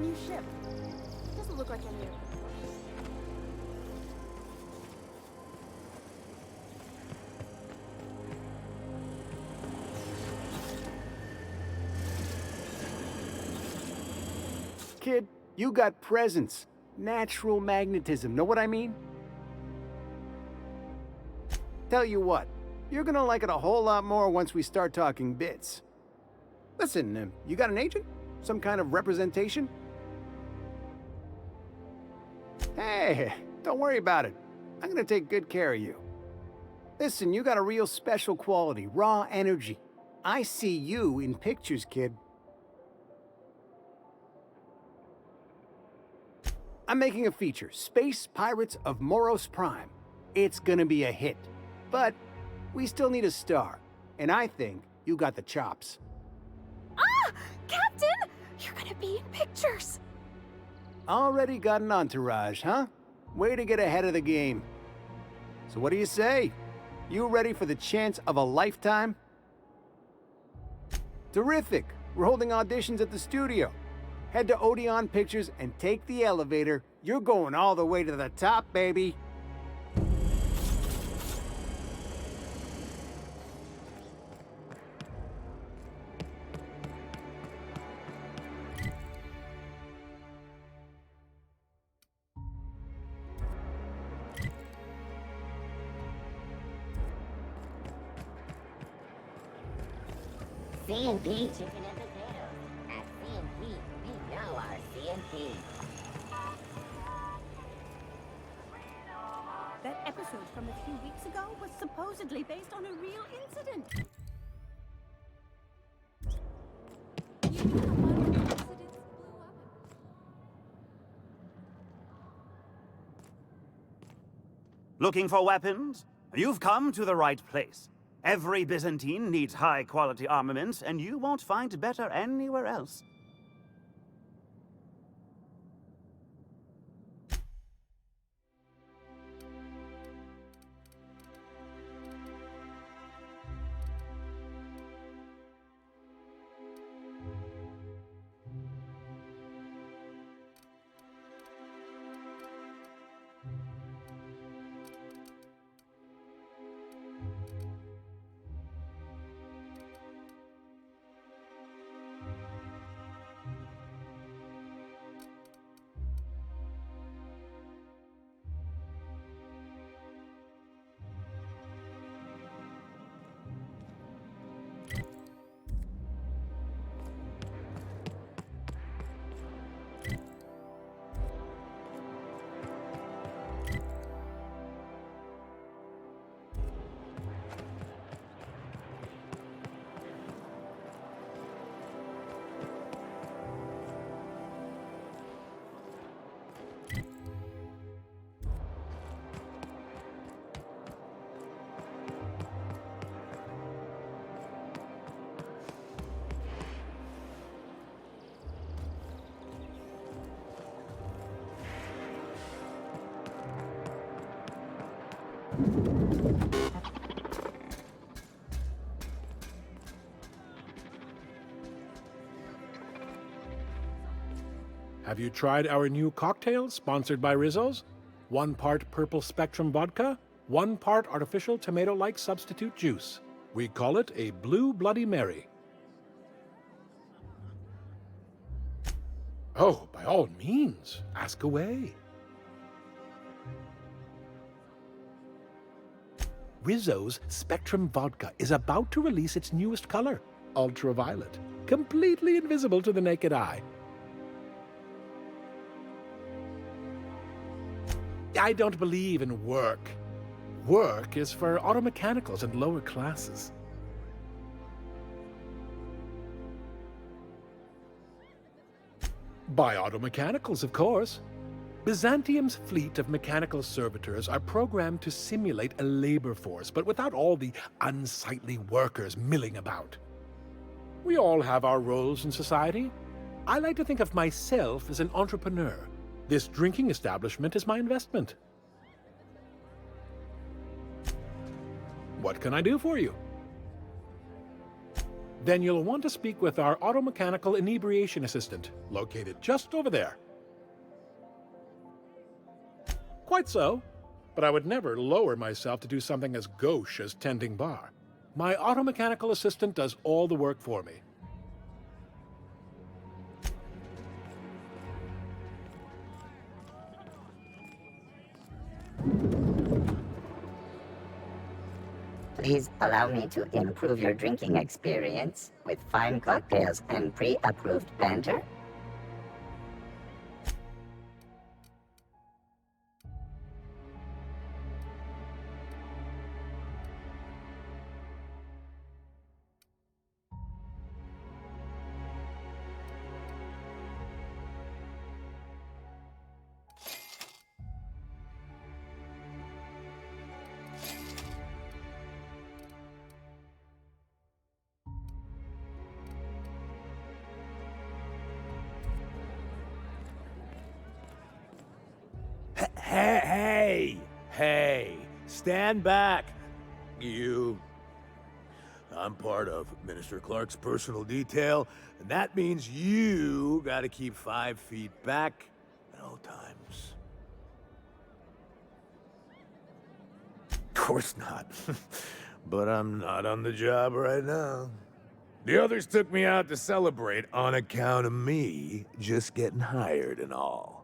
new ship. Doesn't look like any of Kid, you got presence. Natural magnetism, know what I mean? Tell you what, you're gonna like it a whole lot more once we start talking bits. Listen, you got an agent? Some kind of representation? Hey, don't worry about it. I'm gonna take good care of you. Listen, you got a real special quality, raw energy. I see you in pictures, kid. I'm making a feature, Space Pirates of Moros Prime. It's gonna be a hit. But we still need a star. And I think you got the chops. Ah! Captain! You're gonna be in pictures! Already got an entourage, huh? Way to get ahead of the game. So what do you say? You ready for the chance of a lifetime? Terrific! We're holding auditions at the studio. Head to Odeon Pictures and take the elevator. You're going all the way to the top, baby. C&P chicken and potatoes. At C&P, we know our C&P. That episode from a few weeks ago was supposedly based on a real incident. Looking for weapons? You've come to the right place. Every Byzantine needs high-quality armaments, and you won't find better anywhere else. Have you tried our new cocktail sponsored by Rizzo's? 1 part purple spectrum vodka, 1 part artificial tomato-like substitute juice. We call it a Blue Bloody Mary. Oh, by all means, ask away. Rizzo's Spectrum Vodka is about to release its newest color, ultraviolet, completely invisible to the naked eye. I don't believe in work. Work is for auto mechanicals and lower classes. By auto mechanicals, of course. Byzantium's fleet of mechanical servitors are programmed to simulate a labor force, but without all the unsightly workers milling about. We all have our roles in society. I like to think of myself as an entrepreneur. This drinking establishment is my investment. What can I do for you? Then you'll want to speak with our automechanical inebriation assistant, located just over there. Quite so, but I would never lower myself to do something as gauche as tending bar. My automechanical assistant does all the work for me. Please allow me to improve your drinking experience with fine cocktails and pre-approved banter. Hey, stand back. You. I'm part of Minister Clark's personal detail, and that means you gotta keep 5 feet back at all times. Of course not. But I'm not on the job right now. The others took me out to celebrate on account of me just getting hired and all.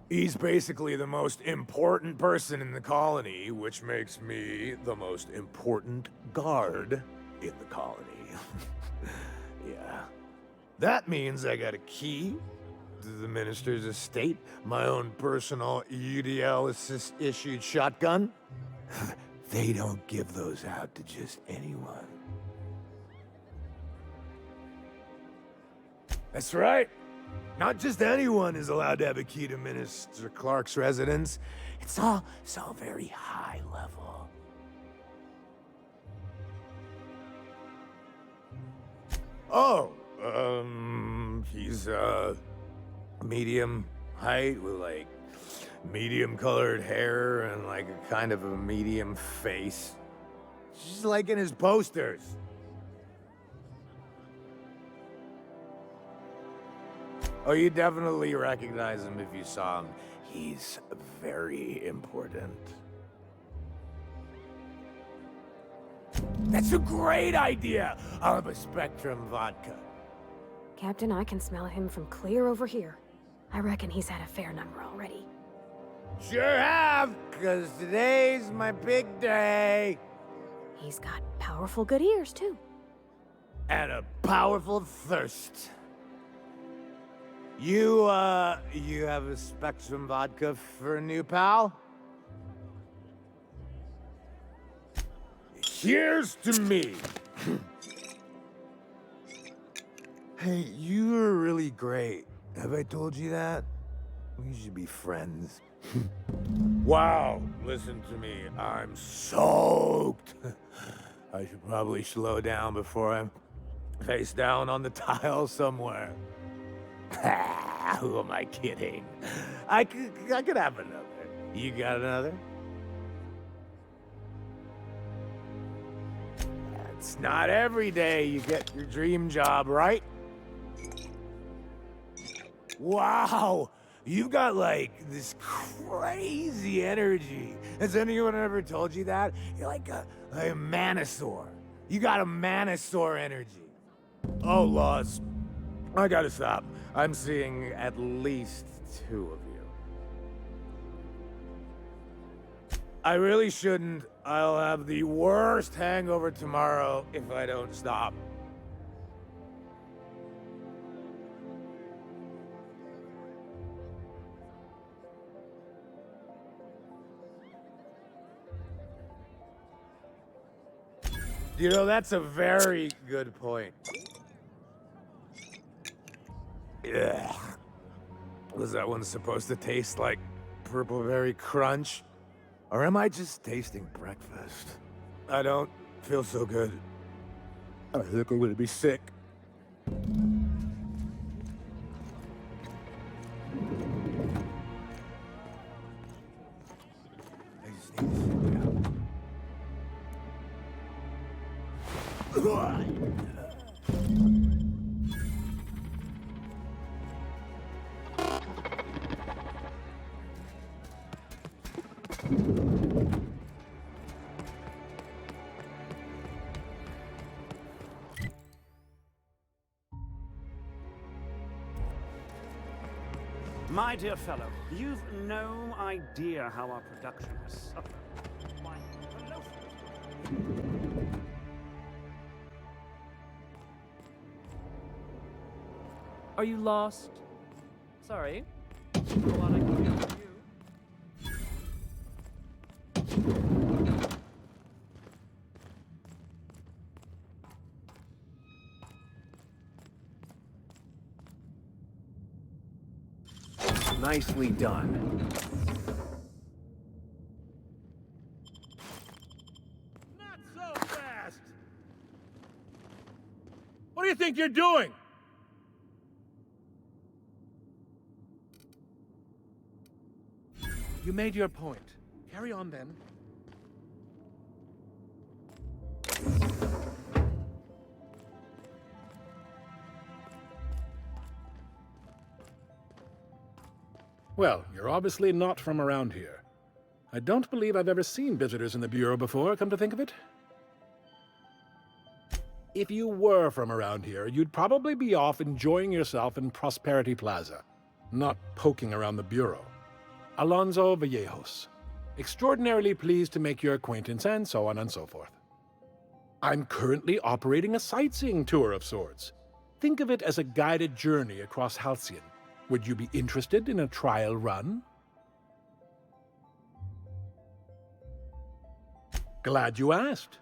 He's basically the most important person in the colony, which makes me the most important guard in the colony. Yeah. That means I got a key to the minister's estate, my own personal UDL-issued shotgun. They don't give those out to just anyone. That's right. Not just anyone is allowed to have a key to Minister Clark's residence. It's all very high level. Oh, he's, medium height with, like, medium colored hair and, like, a kind of a medium face. Just like in his posters. Oh, you definitely recognize him if you saw him. He's very important. That's a great idea! I'll have a Spectrum vodka. Captain, I can smell him from clear over here. I reckon he's had a fair number already. Sure have, 'cause today's my big day. He's got powerful good ears, too. And a powerful thirst. You have a Spectrum vodka for a new pal? Here's to me. Hey, you were really great. Have I told you that? We should be friends. Wow, listen to me. I'm soaked. I should probably slow down before I'm face down on the tile somewhere. Who am I kidding? I could have another. You got another? It's not every day you get your dream job, right? Wow! You've got, like, this crazy energy. Has anyone ever told you that? You're like a Manosaur. You got a Manosaur energy. Oh, Laws. I gotta stop. I'm seeing at least 2 of you. I really shouldn't. I'll have the worst hangover tomorrow if I don't stop. You know, that's a very good point. Ugh. Was that one supposed to taste like Purple Berry Crunch? Or am I just tasting breakfast? I don't feel so good. I think I'm gonna be sick. I just My dear fellow, you've no idea how our production has suffered. Why, Are you lost? Sorry. A lot I can do for you. Nicely done. Not so fast! What do you think you're doing? You made your point. Carry on then. Well, you're obviously not from around here. I don't believe I've ever seen visitors in the Bureau before, come to think of it. If you were from around here, you'd probably be off enjoying yourself in Prosperity Plaza, not poking around the Bureau. Alonso Vallejos. Extraordinarily pleased to make your acquaintance, and so on and so forth. I'm currently operating a sightseeing tour of sorts. Think of it as a guided journey across Halcyon. Would you be interested in a trial run? Glad you asked.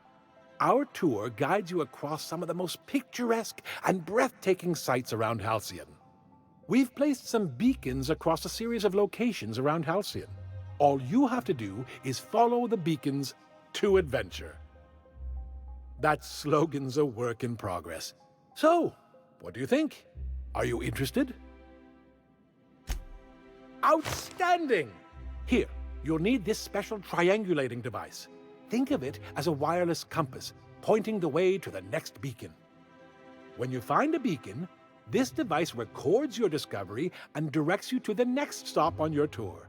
Our tour guides you across some of the most picturesque and breathtaking sights around Halcyon. We've placed some beacons across a series of locations around Halcyon. All you have to do is follow the beacons to adventure. That slogan's a work in progress. So, what do you think? Are you interested? Outstanding! Here, you'll need this special triangulating device. Think of it as a wireless compass, pointing the way to the next beacon. When you find a beacon, this device records your discovery and directs you to the next stop on your tour.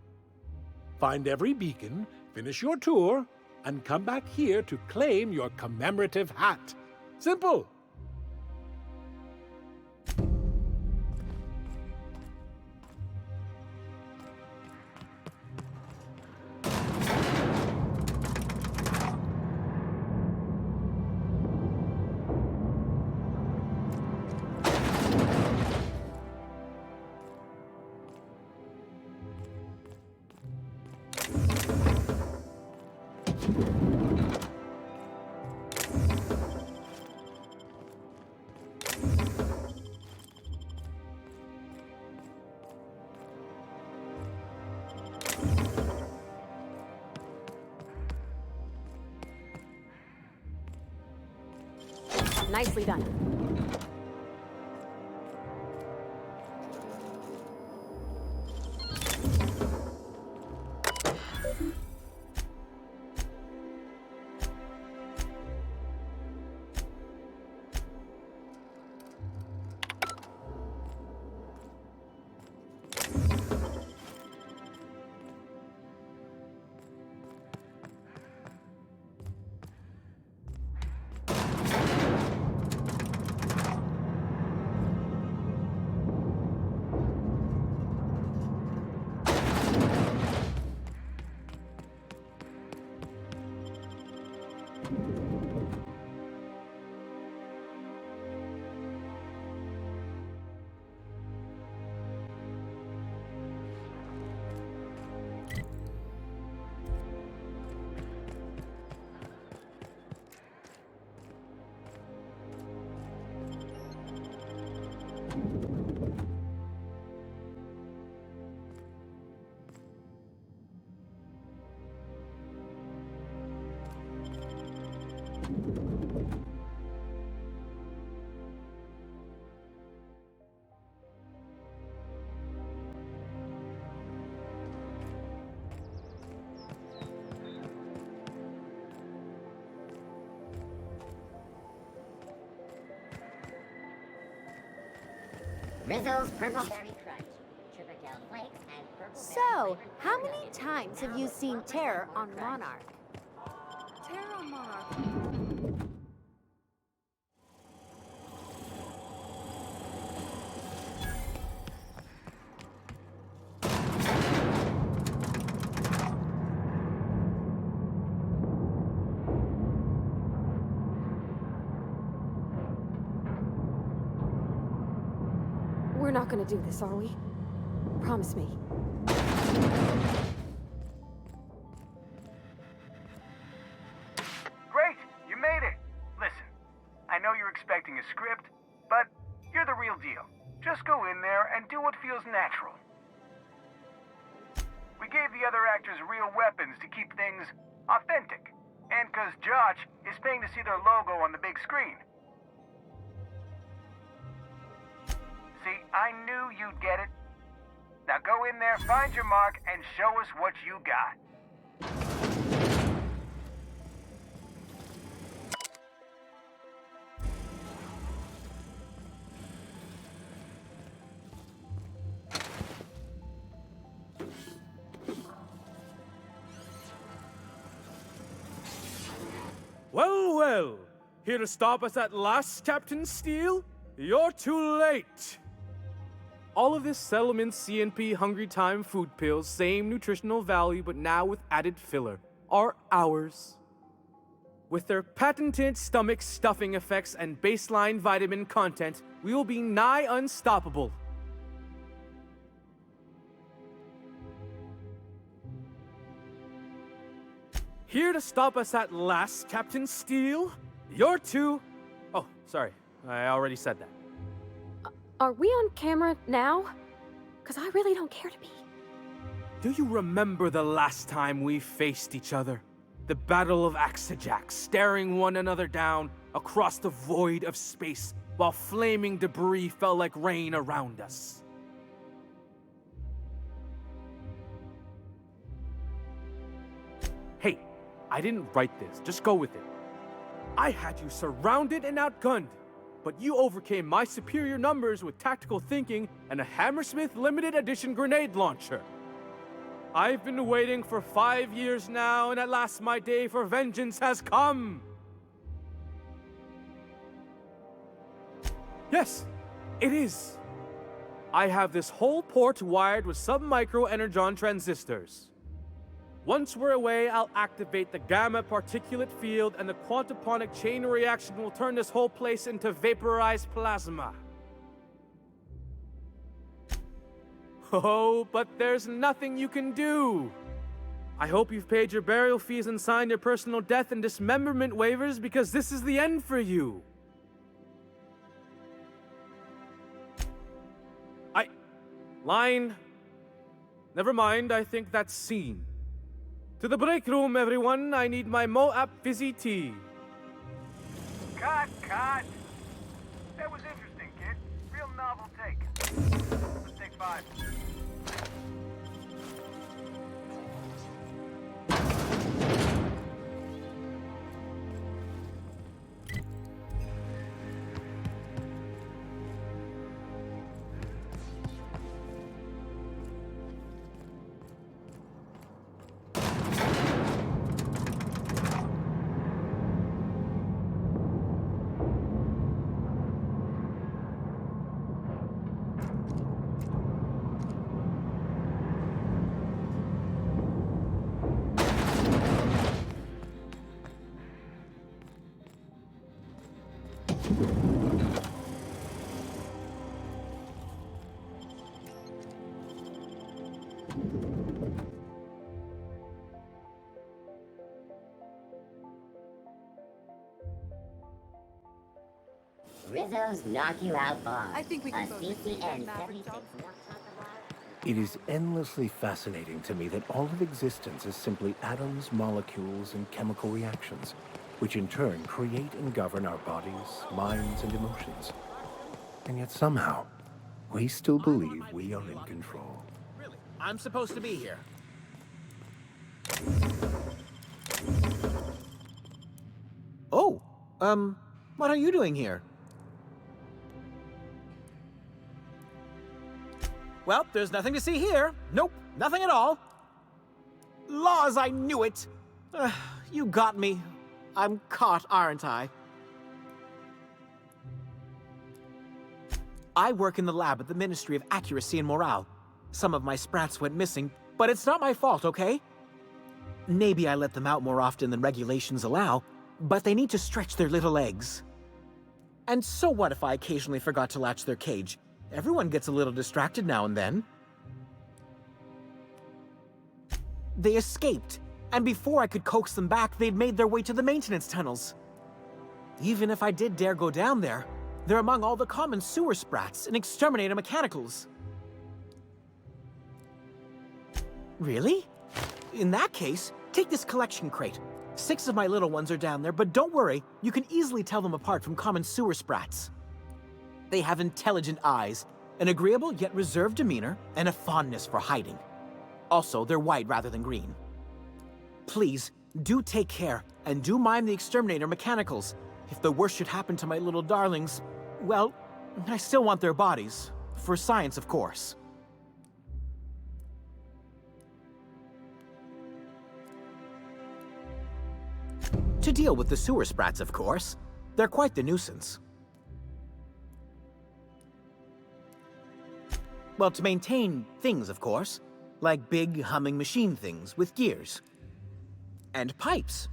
Find every beacon, finish your tour, and come back here to claim your commemorative hat. Simple! Nicely done. Rizzo's Purple Berry Crunch, Triple Flakes, and Purple So, how many times have you seen Terror on Monarch? Terror on Monarch. We're not gonna do this, are we? Promise me. Great! You made it! Listen, I know you're expecting a script, but you're the real deal. Just go in there and do what feels natural. We gave the other actors real weapons to keep things authentic. And 'cause Josh is paying to see their logo on the big screen. See, I knew you'd get it. Now go in there, find your mark, and show us what you got. Well, well. Here to stop us at last, Captain Steele? You're too late. All of this settlement CNP Hungry Time food pills, same nutritional value, but now with added filler, are ours. With their patented stomach stuffing effects and baseline vitamin content, we will be nigh unstoppable. Here to stop us at last, Captain Steele? You're too... Oh, sorry. I already said that. Are we on camera now? 'Cause I really don't care to be. Do you remember the last time we faced each other? The Battle of Axejack, staring one another down across the void of space while flaming debris fell like rain around us. Hey, I didn't write this. Just go with it. I had you surrounded and outgunned, but you overcame my superior numbers with tactical thinking and a Hammersmith limited edition grenade launcher. I've been waiting for 5 years now, and at last my day for vengeance has come. Yes, it is. I have this whole port wired with sub-micro energon transistors. Once we're away, I'll activate the gamma particulate field, and the quantaponic chain reaction will turn this whole place into vaporized plasma. Oh, but there's nothing you can do. I hope you've paid your burial fees and signed your personal death and dismemberment waivers, because this is the end for you. Line. Never mind, I think that's scene. To the break room, everyone. I need my Moab fizzy tea. Cut! That was interesting, kid. Real novel take. Let's take 5. Rizzo's Knock You Out Bar. I think we can a both CCN agree on 76 Maverick It is endlessly fascinating to me that all of existence is simply atoms, molecules, and chemical reactions, which in turn create and govern our bodies, minds, and emotions. And yet somehow, we still believe we are in control. Really? I'm supposed to be here. Oh, what are you doing here? Well, there's nothing to see here. Nope, nothing at all. Laws, I knew it. You got me. I'm caught, aren't I? I work in the lab at the Ministry of Accuracy and Morale. Some of my sprats went missing, but it's not my fault, okay? Maybe I let them out more often than regulations allow, but they need to stretch their little legs. And so what if I occasionally forgot to latch their cage? Everyone gets a little distracted now and then. They escaped, and before I could coax them back, they'd made their way to the maintenance tunnels. Even if I did dare go down there, they're among all the common sewer sprats and exterminator mechanicals. Really? In that case, take this collection crate. 6 of my little ones are down there, but don't worry, you can easily tell them apart from common sewer sprats. They have intelligent eyes, an agreeable yet reserved demeanor, and a fondness for hiding. Also, they're white rather than green. Please, do take care, and do mind the exterminator mechanicals. If the worst should happen to my little darlings, well, I still want their bodies. For science, of course. To deal with the sewer sprats, of course. They're quite the nuisance. Well, to maintain things, of course. Like big, humming machine things with gears. And pipes.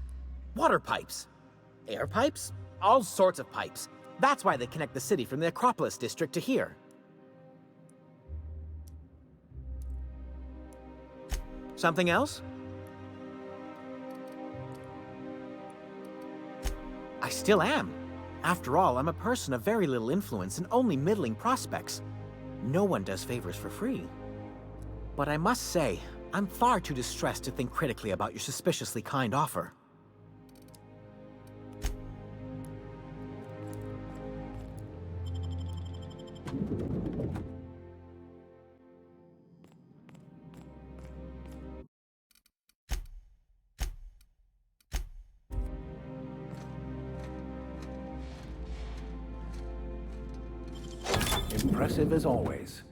Water pipes. Air pipes. All sorts of pipes. That's why they connect the city from the Acropolis district to here. Something else? I still am. After all, I'm a person of very little influence and only middling prospects. No one does favors for free. But I must say, I'm far too distressed to think critically about your suspiciously kind offer. Impressive as always.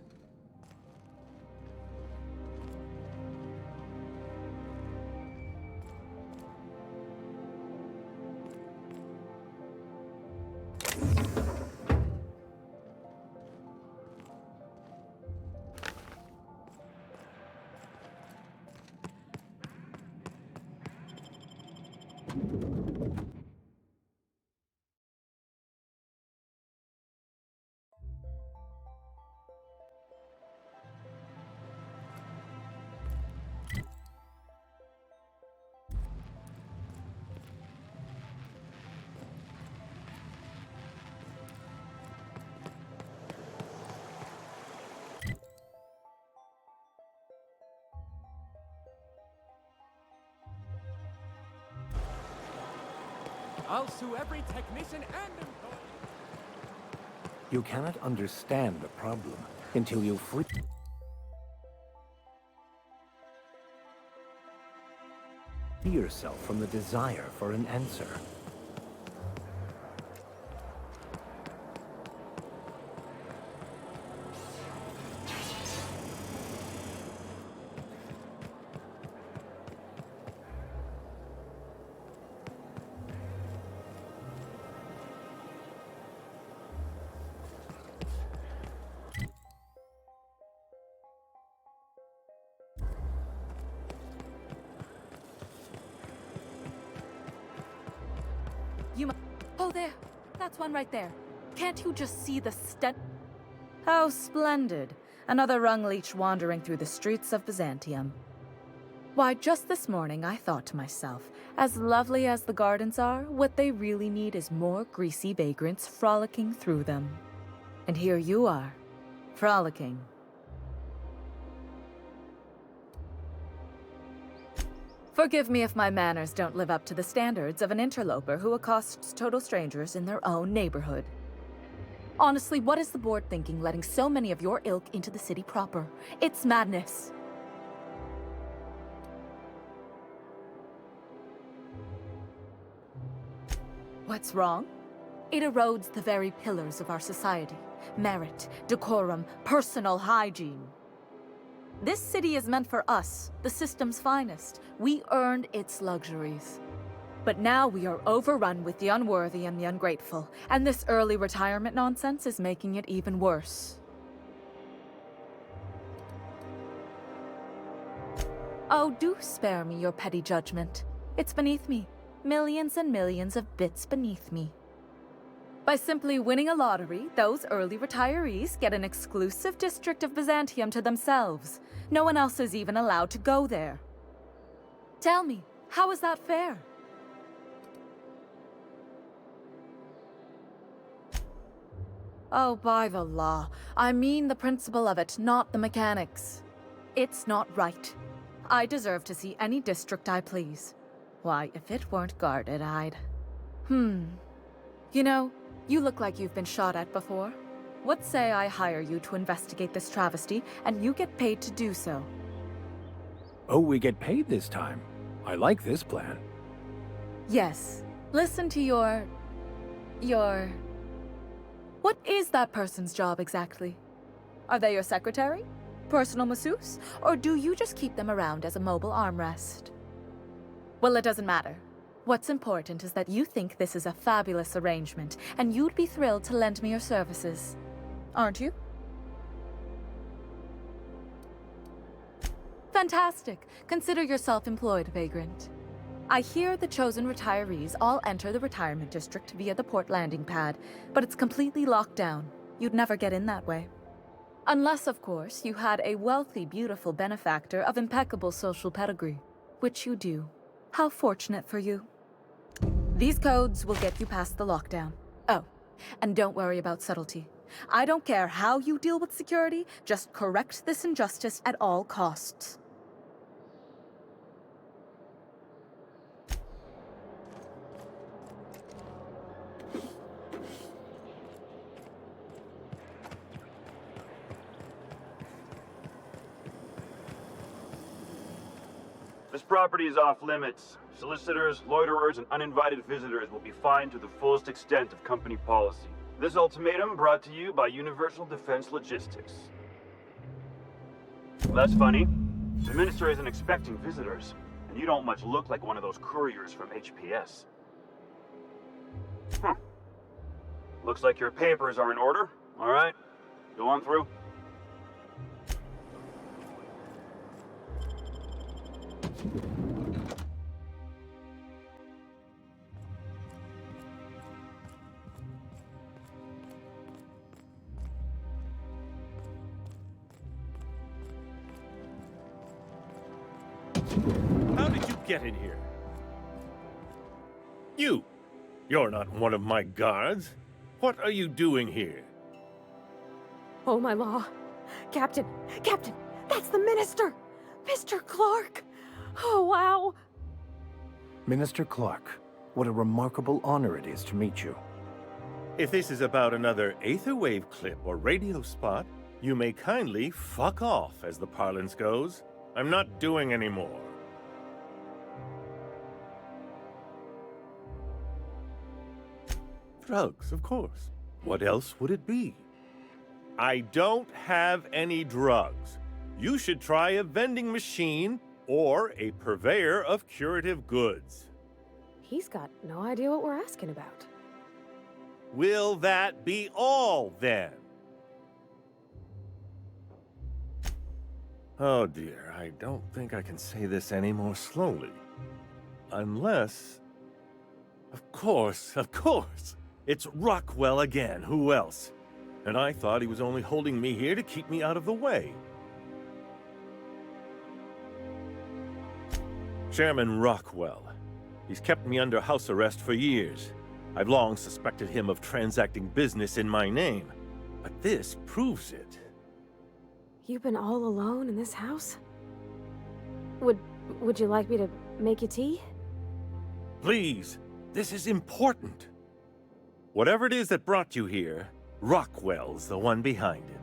I'll sue every technician and employee. You cannot understand the problem until you free yourself from the desire for an answer. Oh, there. That's one right there. Can't you just see the stunt? How splendid. Another rung leech wandering through the streets of Byzantium. Why, just this morning I thought to myself, as lovely as the gardens are, what they really need is more greasy vagrants frolicking through them. And here you are, frolicking. Forgive me if my manners don't live up to the standards of an interloper who accosts total strangers in their own neighborhood. Honestly, what is the board thinking letting so many of your ilk into the city proper? It's madness. What's wrong? It erodes the very pillars of our society. Merit, decorum, personal hygiene. This city is meant for us, the system's finest. We earned its luxuries. But now we are overrun with the unworthy and the ungrateful, and this early retirement nonsense is making it even worse. Oh, do spare me your petty judgment. It's beneath me. Millions and millions of bits beneath me. By simply winning a lottery, those early retirees get an exclusive district of Byzantium to themselves. No one else is even allowed to go there. Tell me, how is that fair? Oh, by the law. I mean the principle of it, not the mechanics. It's not right. I deserve to see any district I please. Why, if it weren't guarded, I'd... You know, you look like you've been shot at before. What say I hire you to investigate this travesty, and you get paid to do so? Oh, we get paid this time. I like this plan. Yes. Listen to your... What is that person's job exactly? Are they your secretary? Personal masseuse? Or do you just keep them around as a mobile armrest? Well, it doesn't matter. What's important is that you think this is a fabulous arrangement, and you'd be thrilled to lend me your services. Aren't you? Fantastic. Consider yourself employed, vagrant. I hear the chosen retirees all enter the retirement district via the port landing pad, but it's completely locked down. You'd never get in that way. Unless, of course, you had a wealthy, beautiful benefactor of impeccable social pedigree, which you do. How fortunate for you. These codes will get you past the lockdown. Oh, and don't worry about subtlety. I don't care how you deal with security, just correct this injustice at all costs. This property is off limits. Solicitors, loiterers, and uninvited visitors will be fined to the fullest extent of company policy. This ultimatum brought to you by Universal Defense Logistics. That's funny. The minister isn't expecting visitors, and you don't much look like one of those couriers from HPS. Looks like your papers are in order. All right, go on through. How did you get in here? You're not one of my guards. What are you doing here? Oh, my law. Captain, that's the minister! Mr. Clark! Oh, wow! Minister Clark, what a remarkable honor it is to meet you. If this is about another Aetherwave clip or radio spot, you may kindly fuck off, as the parlance goes. I'm not doing any more. Drugs, of course. What else would it be? I don't have any drugs. You should try a vending machine or a purveyor of curative goods. He's got no idea what we're asking about. Will that be all, then? Oh dear, I don't think I can say this any more slowly. Unless... Of course! It's Rockwell again, who else? And I thought he was only holding me here to keep me out of the way. Chairman Rockwell. He's kept me under house arrest for years. I've long suspected him of transacting business in my name, but this proves it. You've been all alone in this house? Would you like me to make you tea? Please, this is important. Whatever it is that brought you here, Rockwell's the one behind it.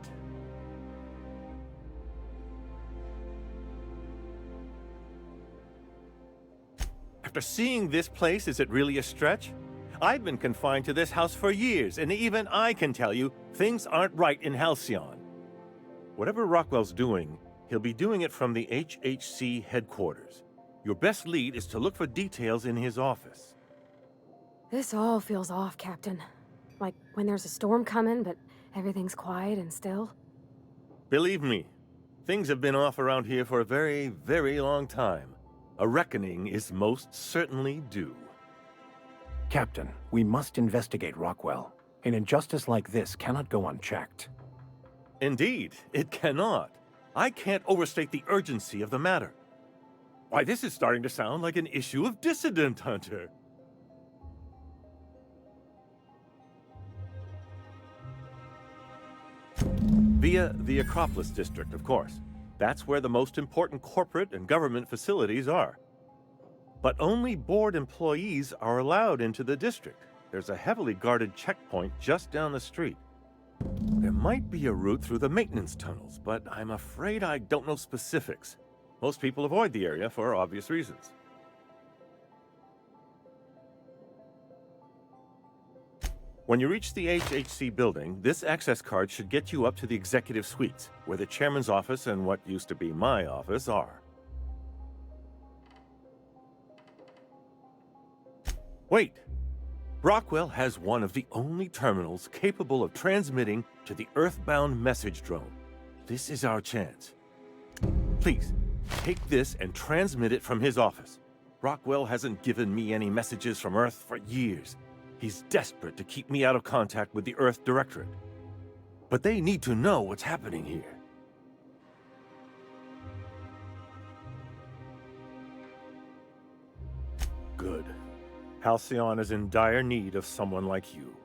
After seeing this place, is it really a stretch? I've been confined to this house for years, and even I can tell you, things aren't right in Halcyon. Whatever Rockwell's doing, He'll be doing it from the HHC headquarters. Your best lead is to look for details in his office. This all feels off, Captain. Like when there's a storm coming, but everything's quiet and still. Believe me, things have been off around here for a very, very long time. A reckoning is most certainly due. Captain, we must investigate Rockwell. An injustice like this cannot go unchecked. Indeed, it cannot. I can't overstate the urgency of the matter. Why, this is starting to sound like an issue of Dissident Hunter. Via the Acropolis District, of course. That's where the most important corporate and government facilities are. But only board employees are allowed into the district. There's a heavily guarded checkpoint just down the street. There might be a route through the maintenance tunnels, but I'm afraid I don't know specifics. Most people avoid the area for obvious reasons. When you reach the HHC building, this access card should get you up to the executive suites, where the chairman's office and what used to be my office are. Wait! Rockwell has one of the only terminals capable of transmitting to the Earthbound message drone. This is our chance. Please, take this and transmit it from his office. Rockwell hasn't given me any messages from Earth for years. He's desperate to keep me out of contact with the Earth Directorate. But they need to know what's happening here. Good. Halcyon is in dire need of someone like you.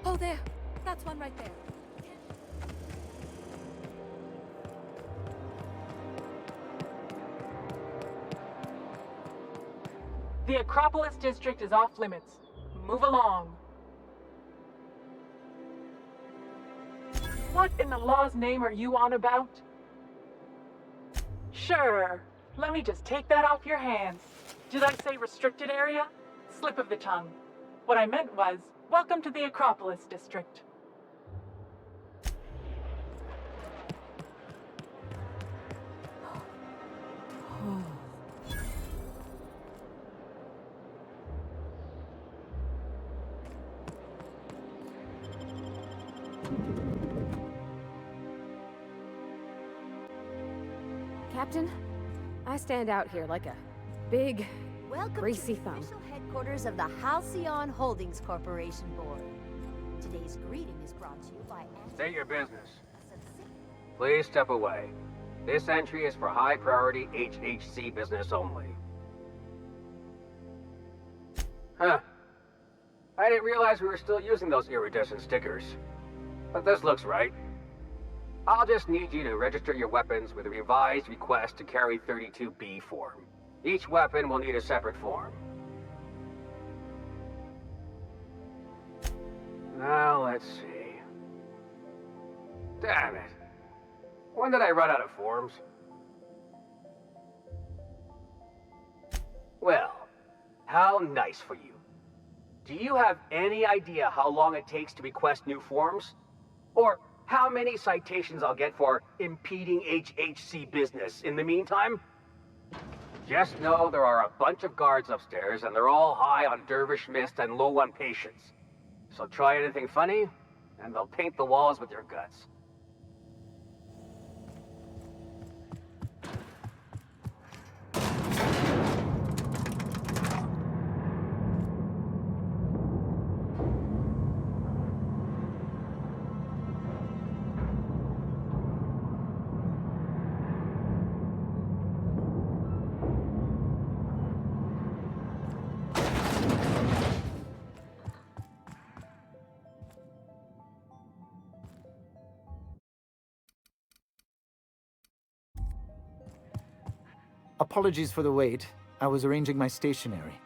Oh, there. That's one right there. The Acropolis district is off limits. Move along. What in the law's name are you on about? Sure. Let me just take that off your hands. Did I say restricted area? Slip of the tongue. What I meant was, welcome to the Acropolis district. Captain, I stand out here like a big, Welcome greasy to the thumb. official headquarters of the Halcyon Holdings Corporation Board. Today's greeting is brought to you by... State your business. Please step away. This entry is for high-priority HHC business only. Huh. I didn't realize we were still using those iridescent stickers. But this looks right. I'll just need you to register your weapons with a revised request to carry 32B form. Each weapon will need a separate form. Now, let's see. Damn it. When did I run out of forms? Well, how nice for you. Do you have any idea how long it takes to request new forms? Or how many citations I'll get for impeding HHC business in the meantime? Just know there are a bunch of guards upstairs, and they're all high on dervish mist and low on patience. So try anything funny, and they'll paint the walls with your guts. Apologies for the wait. I was arranging my stationery.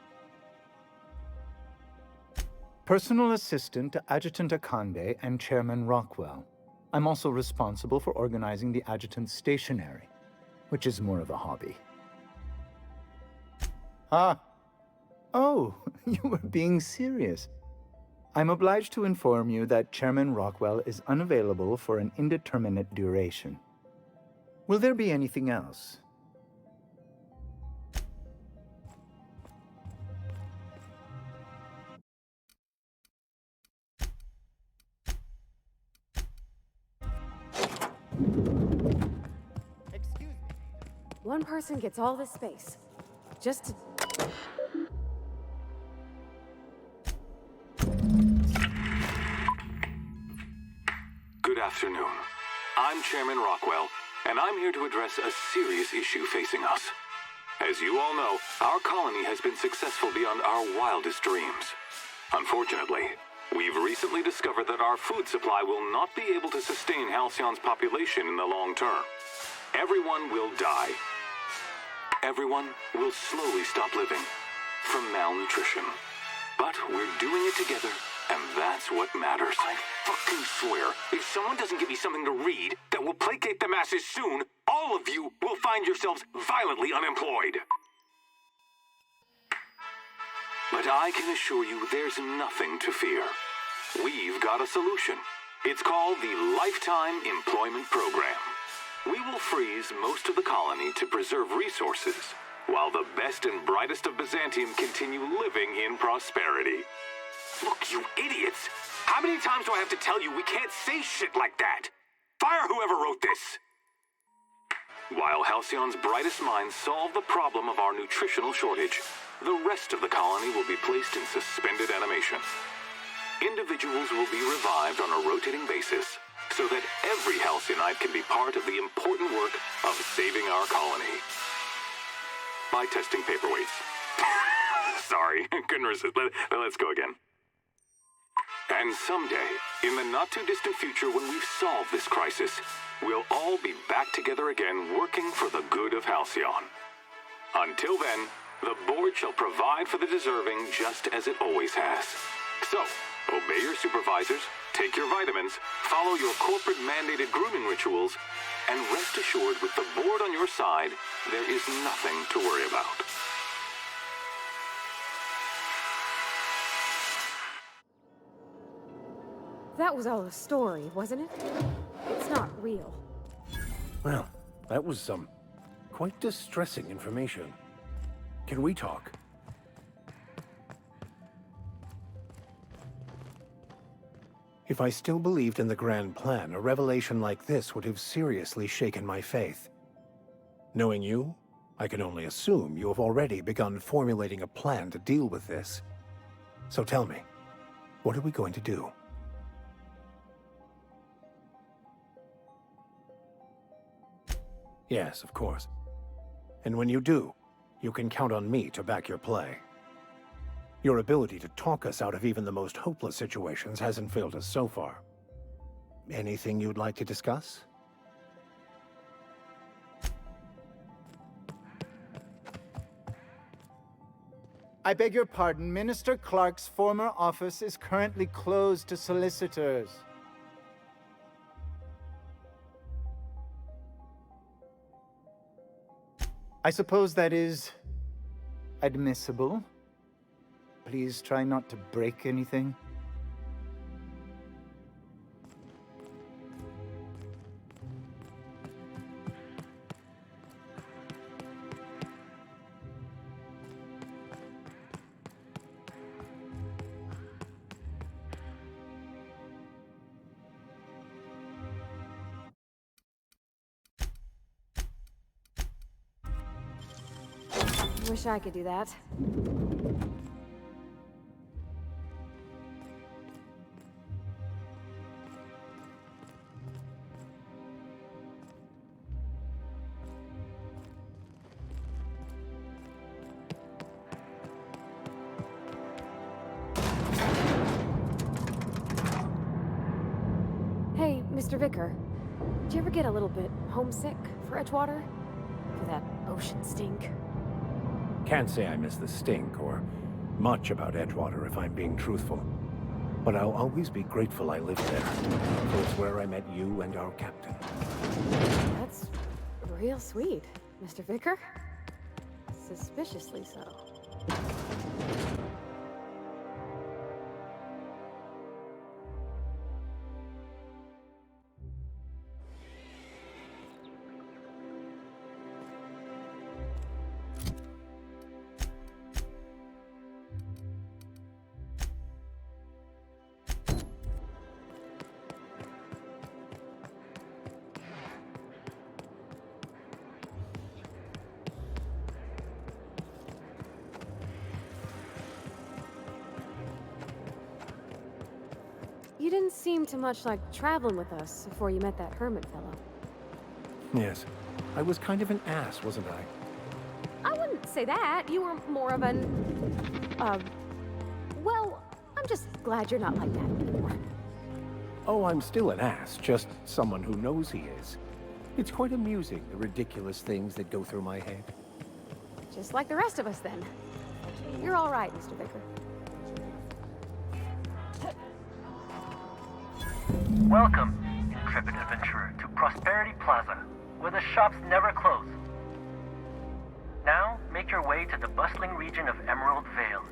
Personal assistant to Adjutant Akande and Chairman Rockwell. I'm also responsible for organizing the adjutant's stationery, which is more of a hobby. Ah. Oh, you were being serious. I'm obliged to inform you that Chairman Rockwell is unavailable for an indeterminate duration. Will there be anything else? One person gets all this space. Just to... Good afternoon. I'm Chairman Rockwell, and I'm here to address a serious issue facing us. As you all know, our colony has been successful beyond our wildest dreams. Unfortunately, we've recently discovered that our food supply will not be able to sustain Halcyon's population in the long term. Everyone will die. Everyone will slowly stop living from malnutrition. But we're doing it together, and that's what matters. I fucking swear, if someone doesn't give me something to read that will placate the masses soon, all of you will find yourselves violently unemployed. But I can assure you there's nothing to fear. We've got a solution. It's called the Lifetime Employment Program. We will freeze most of the colony to preserve resources, while the best and brightest of Byzantium continue living in prosperity. Look, you idiots! How many times do I have to tell you we can't say shit like that? Fire whoever wrote this! While Halcyon's brightest minds solve the problem of our nutritional shortage, the rest of the colony will be placed in suspended animation. Individuals will be revived on a rotating basis, so that every Halcyonite can be part of the important work of saving our colony. By testing paperweights. Sorry, couldn't resist. Let's go again. And someday, in the not-too-distant future when we've solved this crisis, we'll all be back together again working for the good of Halcyon. Until then, the board shall provide for the deserving just as it always has. So, obey your supervisors, take your vitamins, follow your corporate-mandated grooming rituals, and rest assured with the board on your side, there is nothing to worry about. That was all a story, wasn't it? It's not real. Well, that was some quite distressing information. Can we talk? If I still believed in the grand plan, a revelation like this would have seriously shaken my faith. Knowing you, I can only assume you have already begun formulating a plan to deal with this. So tell me, what are we going to do? Yes, of course. And when you do, you can count on me to back your play. Your ability to talk us out of even the most hopeless situations hasn't failed us so far. Anything you'd like to discuss? I beg your pardon, Minister Clark's former office is currently closed to solicitors. I suppose that is admissible. Please try not to break anything. Wish I could do that. Hey, Mr. Vicar. Do you ever get a little bit homesick for Edgewater? for that ocean stink. Can't say I miss the stink or much about Edgewater if I'm being truthful. But I'll always be grateful I lived there. For it's where I met you and our captain. That's real sweet, Mr. Vicar. Suspiciously so. You didn't seem too much like traveling with us before you met that hermit fellow. Yes, I was kind of an ass, wasn't I? I wouldn't say that. You were more of an... well, I'm just glad you're not like that anymore. Oh, I'm still an ass, just someone who knows he is. It's quite amusing, the ridiculous things that go through my head. Just like the rest of us, then. You're all right, Mr. Vicar. Welcome, intrepid adventurer, to Prosperity Plaza, where the shops never close. Now, make your way to the bustling region of Emerald Vale.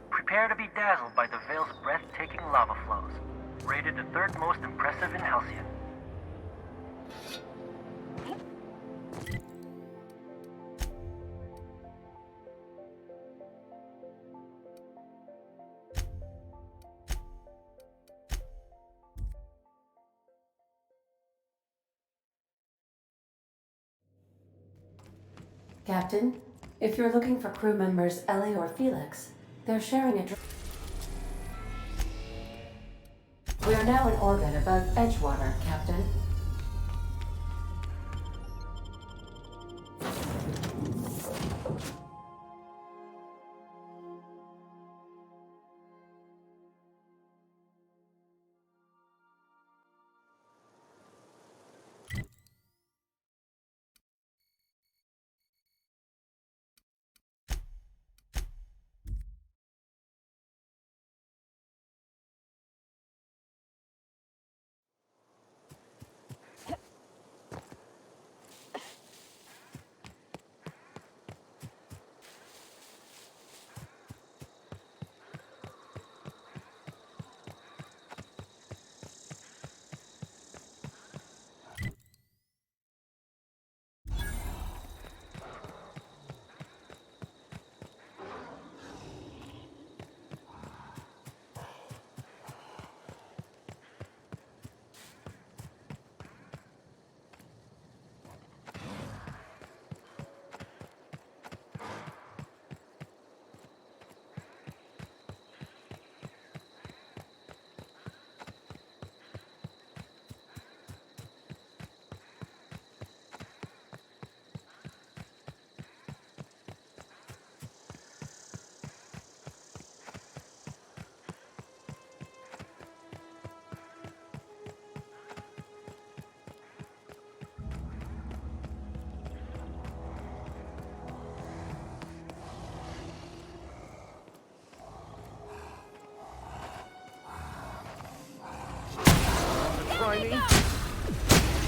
Prepare to be dazzled by the Vale's breathtaking lava flows, rated the third most impressive in Halcyon. Captain, if you're looking for crew members Ellie or Felix, they're sharing a We are now in orbit above Edgewater, Captain.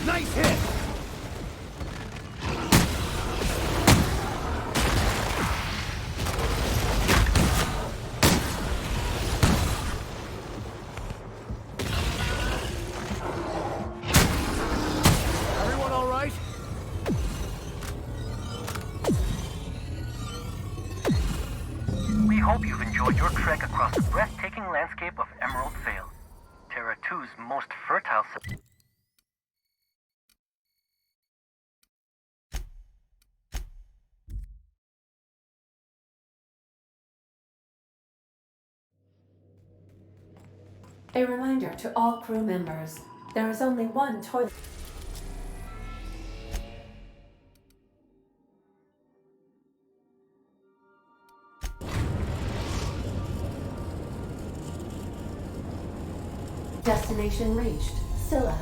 Nice hit! Everyone all right? We hope you've enjoyed your trek across the breathtaking landscape of Emerald Vale, Terra 2's most fertile... A reminder to all crew members, there is only one toilet. Destination reached. Scylla.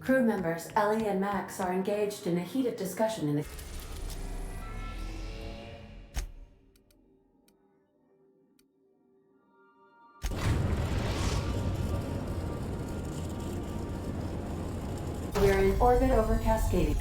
Crew members Ellie and Max are engaged in a heated discussion in the... We're in orbit over Cascade.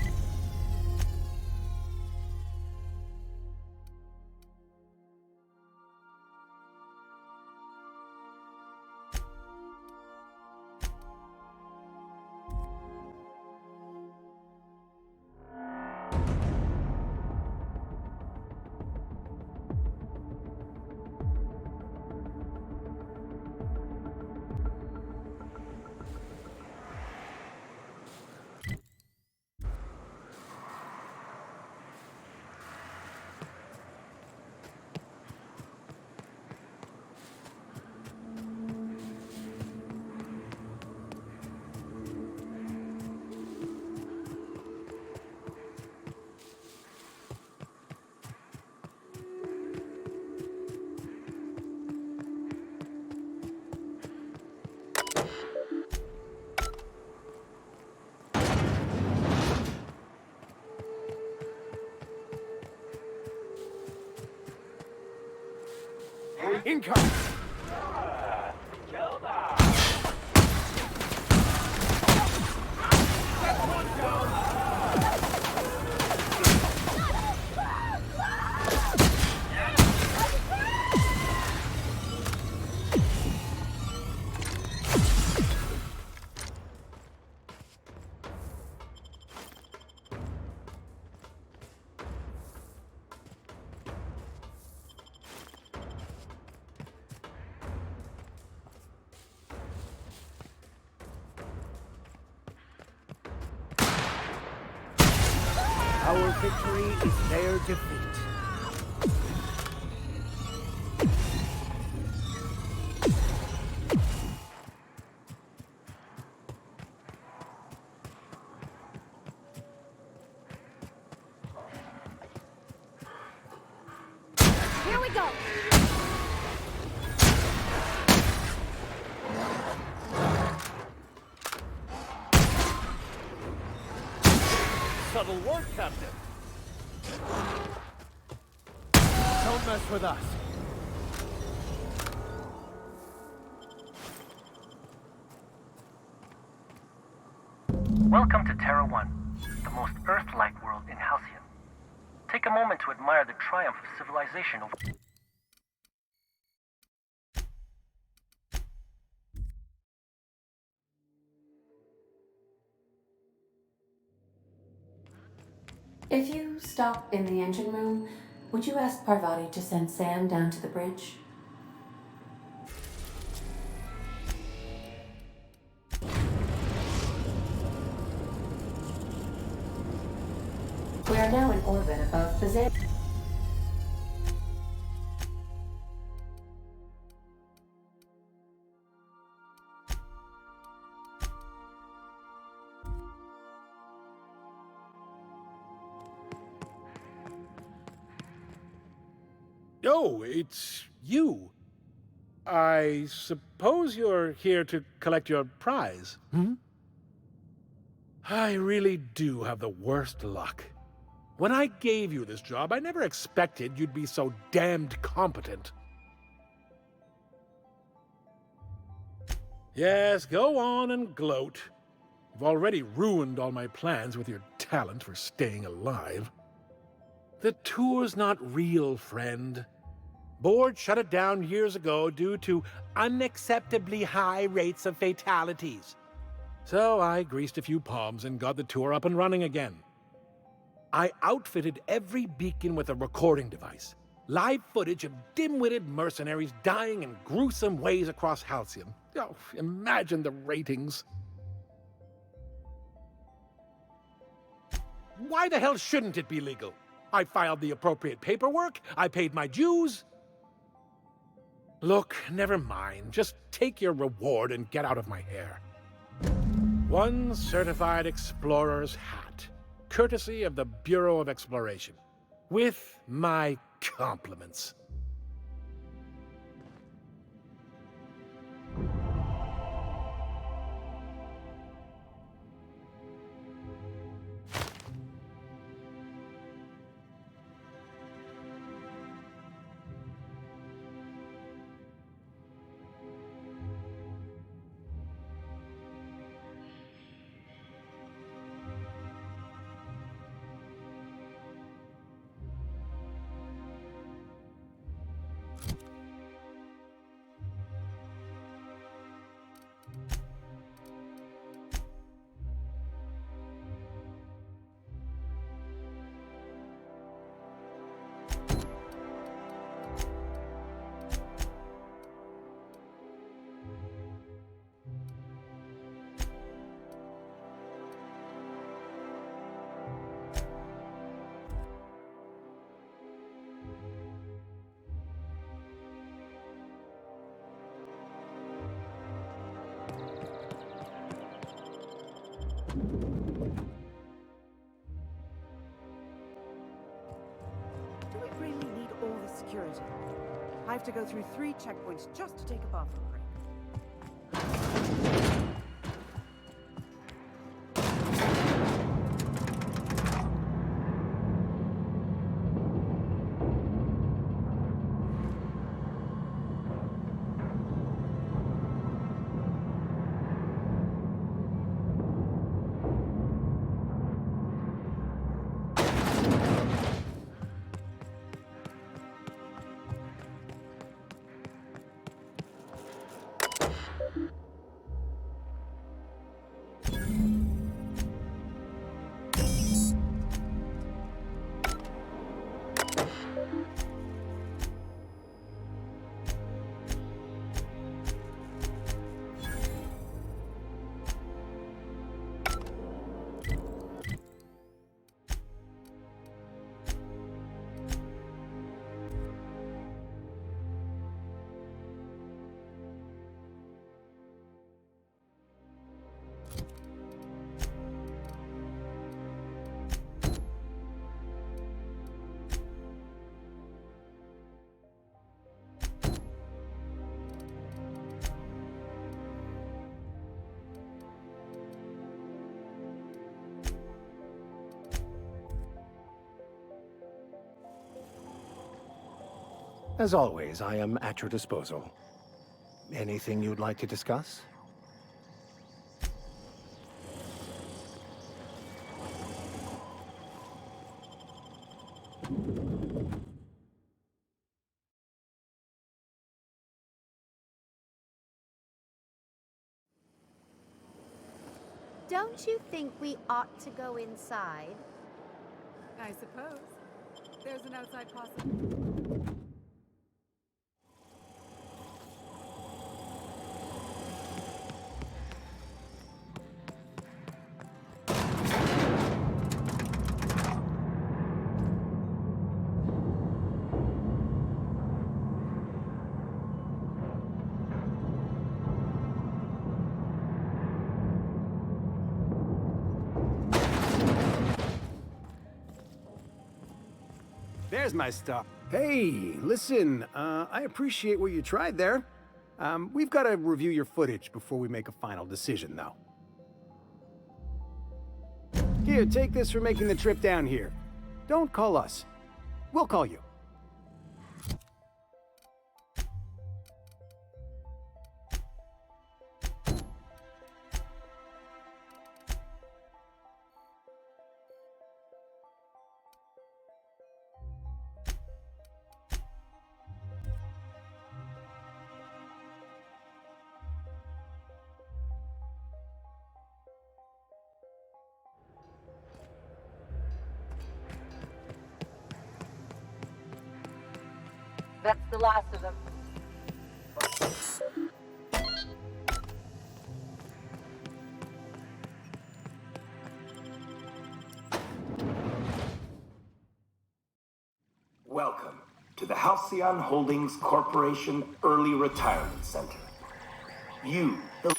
Income! Our victory is their defeat. Here we go! Subtle work, Captain. Don't mess with us. Welcome to Terra 1, the most Earth-like world in Halcyon. Take a moment to admire the triumph of civilization over... If you stop in the engine room, would you ask Parvati to send Sam down to the bridge? We are now in orbit above Vizanthium. Oh, it's you. I suppose you're here to collect your prize, hmm? I really do have the worst luck. When I gave you this job, I never expected you'd be so damned competent. Yes, go on and gloat. You've already ruined all my plans with your talent for staying alive. The tour's not real, friend. Board shut it down years ago due to unacceptably high rates of fatalities. So I greased a few palms and got the tour up and running again. I outfitted every beacon with a recording device. Live footage of dim-witted mercenaries dying in gruesome ways across Halcyon. Oh, imagine the ratings. Why the hell shouldn't it be legal? I filed the appropriate paperwork, I paid my dues. Look, never mind. Just take your reward and get out of my hair. One certified explorer's hat, courtesy of the Bureau of Exploration, with my compliments. I have to go through 3 checkpoints just to take a bathroom break. As always, I am at your disposal. Anything you'd like to discuss? Don't you think we ought to go inside? I suppose. There's an outside possibility. There's my stuff. Hey, listen, I appreciate what you tried there. We've got to review your footage before we make a final decision, though. Here, take this for making the trip down here. Don't call us. We'll call you. That's the last of them. Welcome to the Halcyon Holdings Corporation Early Retirement Center. You, the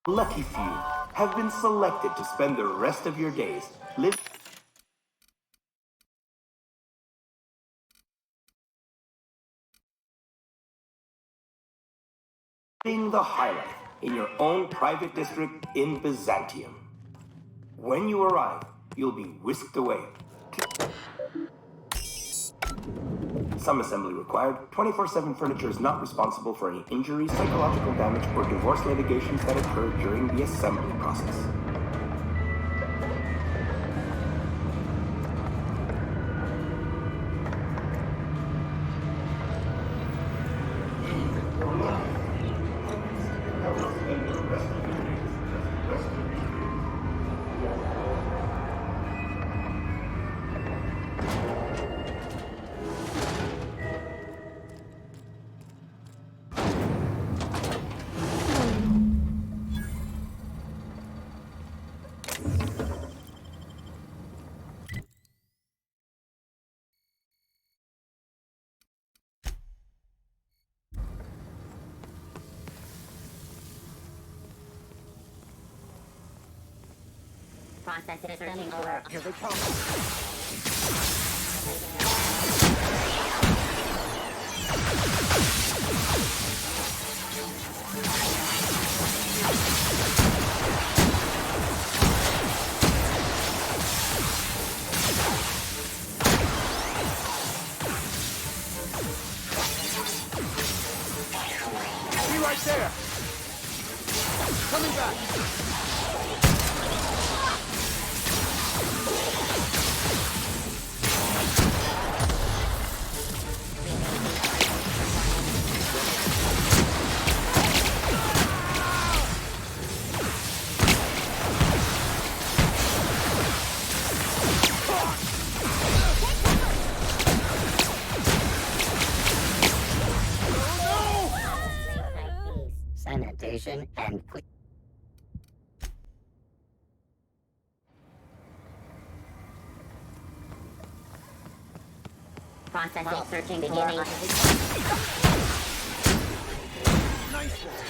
lucky few have been selected to spend the rest of your days living. being the highlight in your own private district in Byzantium. When you arrive, you'll be whisked away. Some assembly required. 24/7 furniture is not responsible for any injuries, psychological damage, or divorce litigations that occur during the assembly process. Process is searching for. Here they come. Be right there! Coming back! Sanitation and quick. Processing, searching, beginning. Nice one!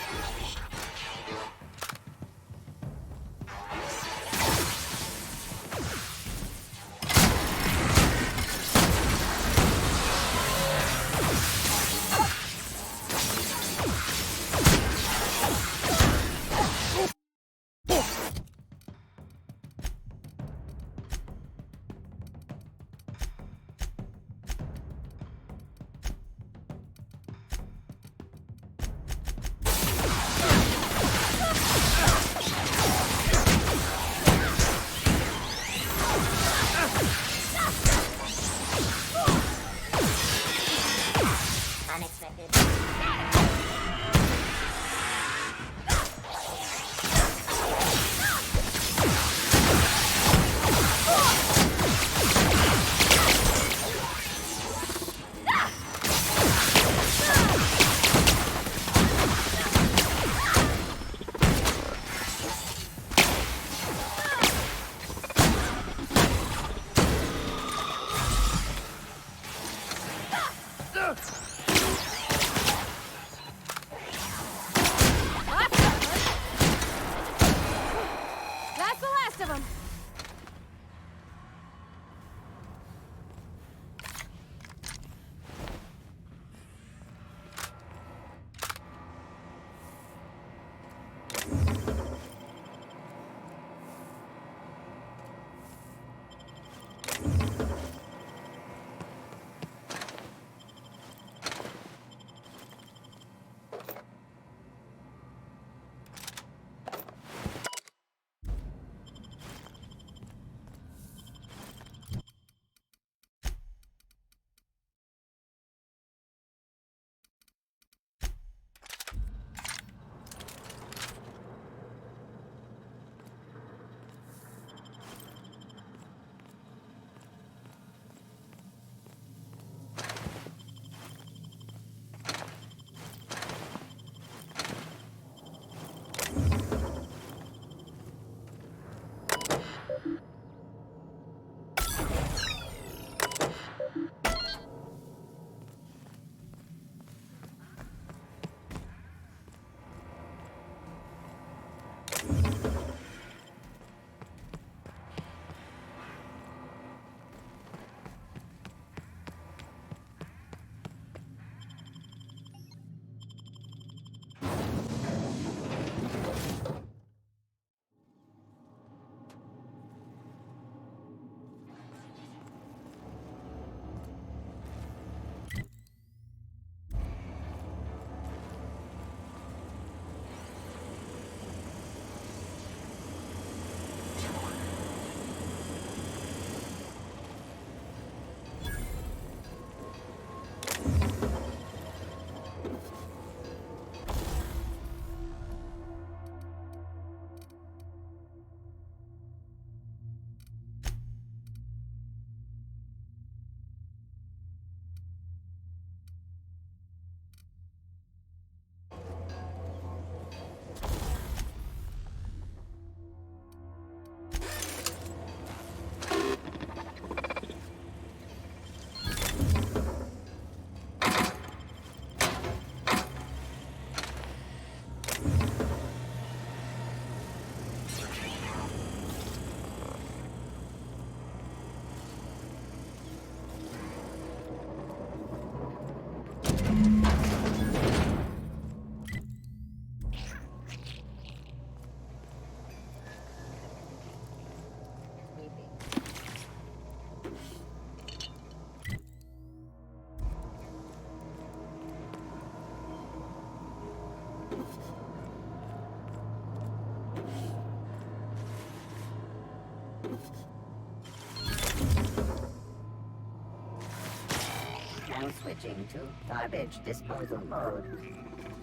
Now switching to garbage disposal mode.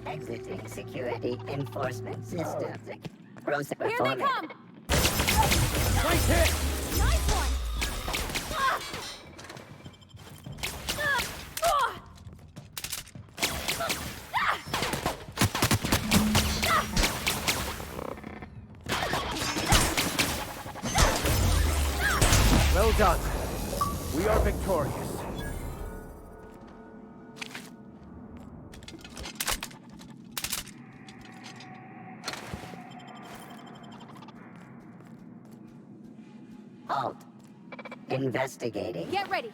Exiting security enforcement system. Gross Here they performance. come! Nice hit! Nice one! Well done. We are victorious. Halt. Investigating. Get ready!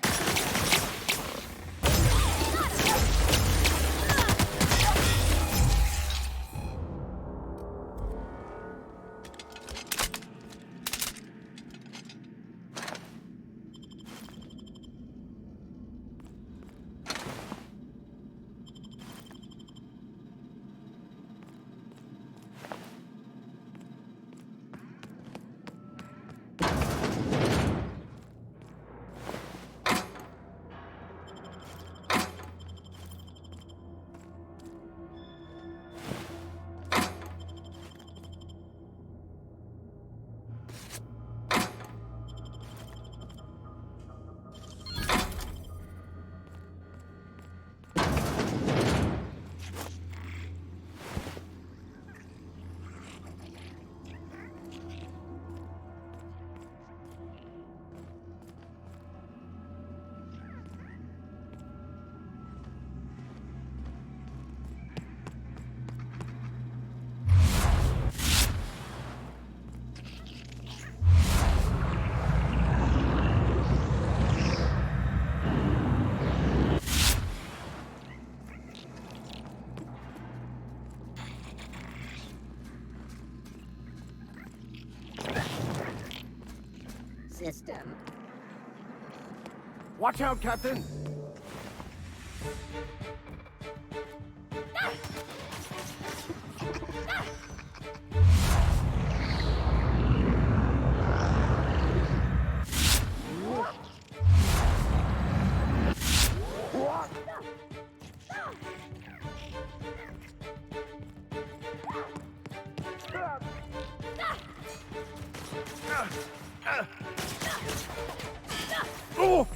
System. Watch out, Captain! Oh!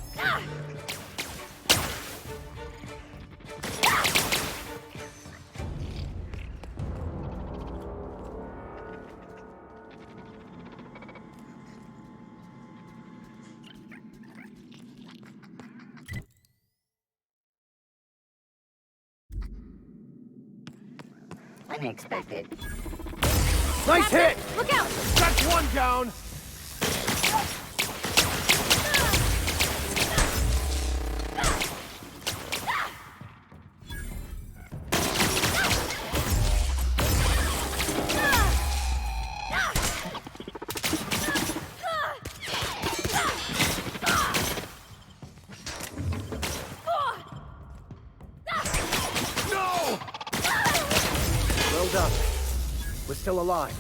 Unexpected. Nice hit! Look out! That's one down! No! Well done. We're still alive.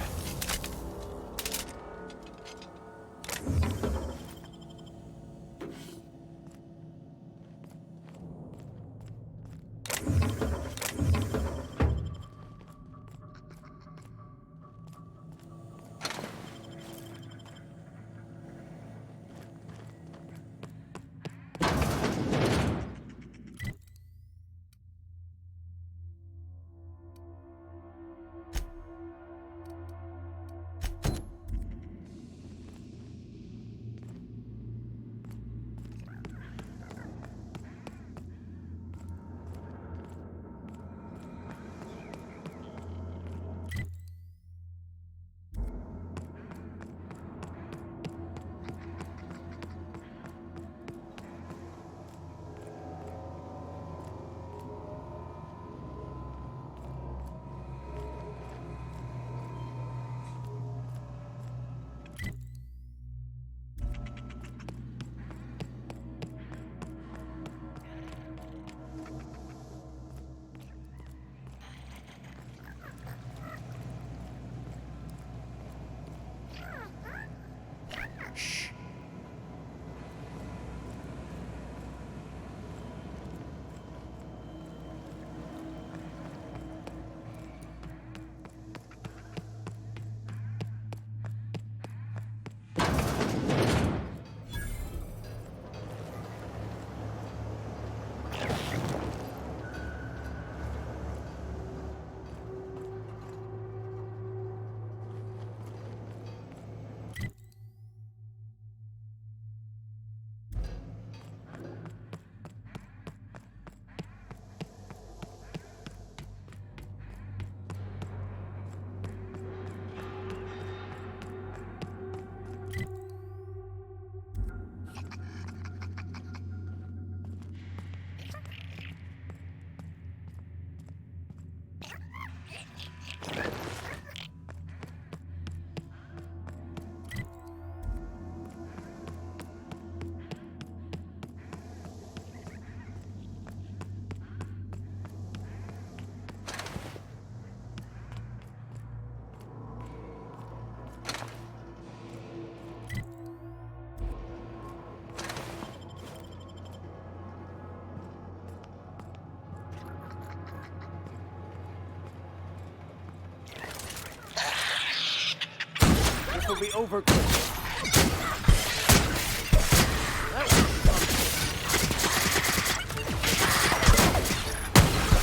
probably overcooked.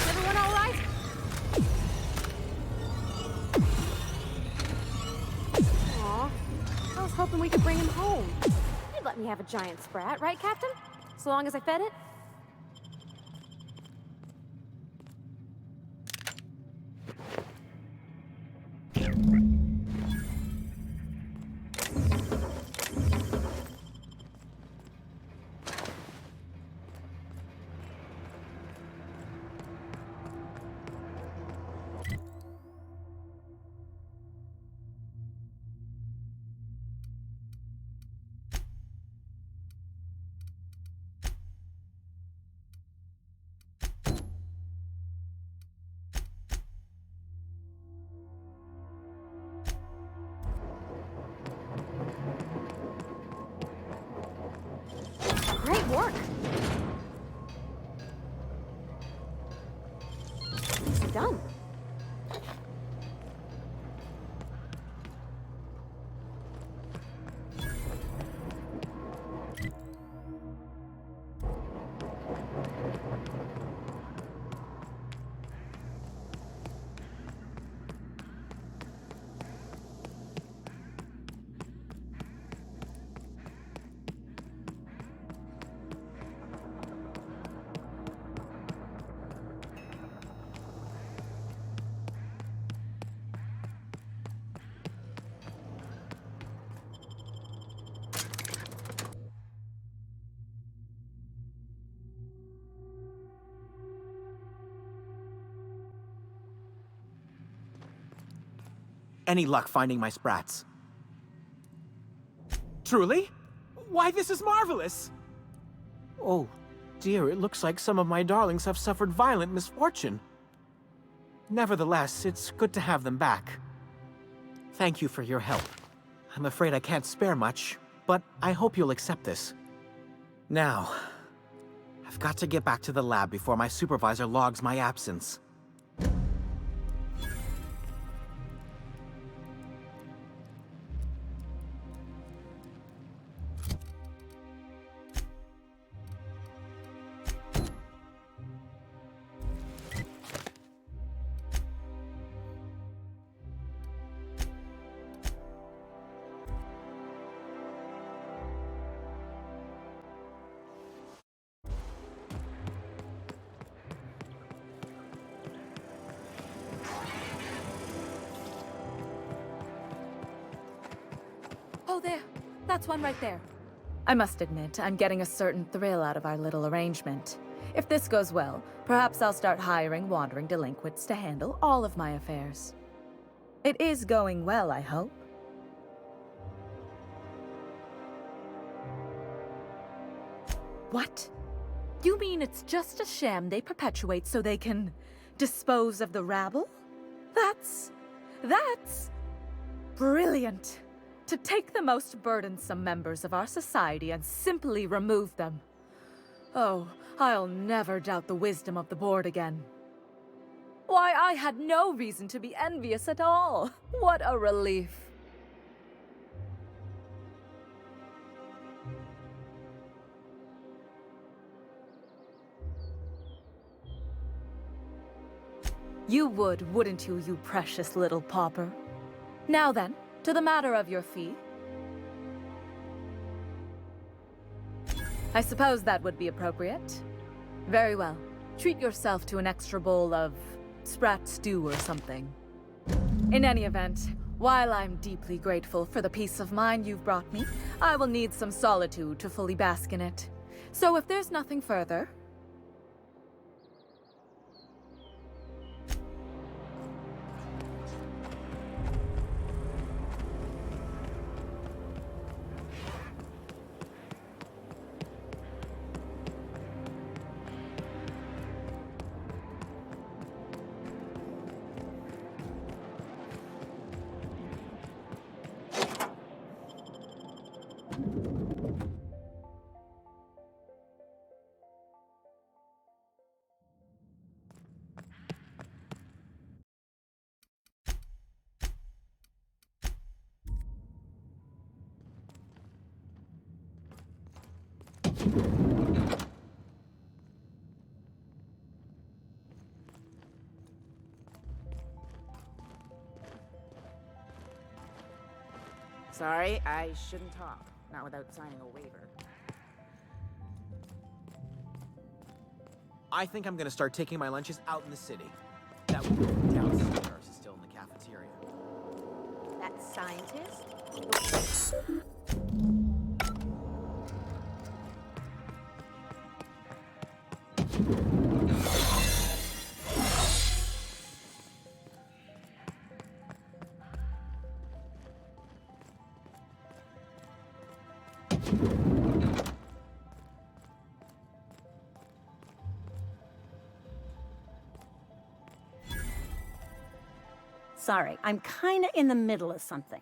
Everyone all right? Aw, I was hoping we could bring him home. You'd let me have a giant sprat, right, Captain? So long as I fed it? Great work. It's done. Any luck finding my sprats? Truly? Why, this is marvelous! Oh, dear, it looks like some of my darlings have suffered violent misfortune. Nevertheless, it's good to have them back. Thank you for your help. I'm afraid I can't spare much, but I hope you'll accept this. Now, I've got to get back to the lab before my supervisor logs my absence. Oh, there. That's one right there. I must admit, I'm getting a certain thrill out of our little arrangement. If this goes well, perhaps I'll start hiring wandering delinquents to handle all of my affairs. It is going well, I hope. What? You mean it's just a sham they perpetuate so they can dispose of the rabble? That's brilliant. To take the most burdensome members of our society and simply remove them. Oh, I'll never doubt the wisdom of the board again. Why, I had no reason to be envious at all. What a relief. You would, wouldn't you, you precious little pauper? Now then, to the matter of your fee. I suppose that would be appropriate. Very well. Treat yourself to an extra bowl of sprat stew or something. In any event, while I'm deeply grateful for the peace of mind you've brought me, I will need some solitude to fully bask in it. So if there's nothing further, Sorry, I shouldn't talk. Not without signing a waiver. I think I'm gonna start taking my lunches out in the city. That way, downstairs is still in the cafeteria. That scientist? Sorry, I'm kinda in the middle of something.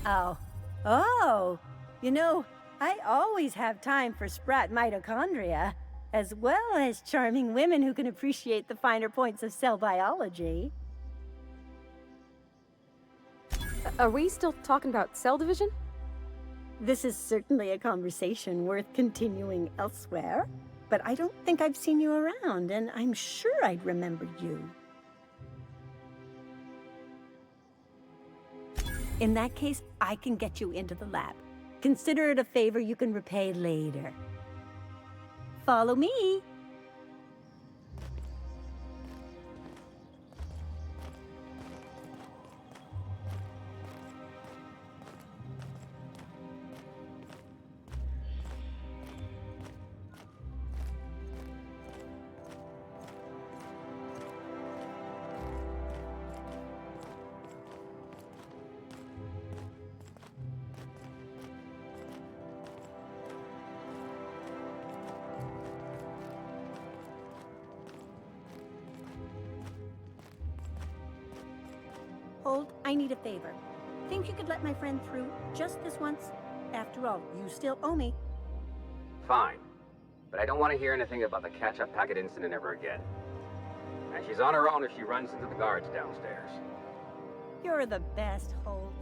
Oh, you know, I always have time for sprat mitochondria, as well as charming women who can appreciate the finer points of cell biology. Are we still talking about cell division? This is certainly a conversation worth continuing elsewhere, but I don't think I've seen you around, and I'm sure I'd remember you. In that case, I can get you into the lab. Consider it a favor you can repay later. Follow me. Hold, I need a favor. Think you could let my friend through just this once? After all, you still owe me. Fine. But I don't want to hear anything about the catch-up packet incident ever again. And she's on her own if she runs into the guards downstairs. You're the best, Holt.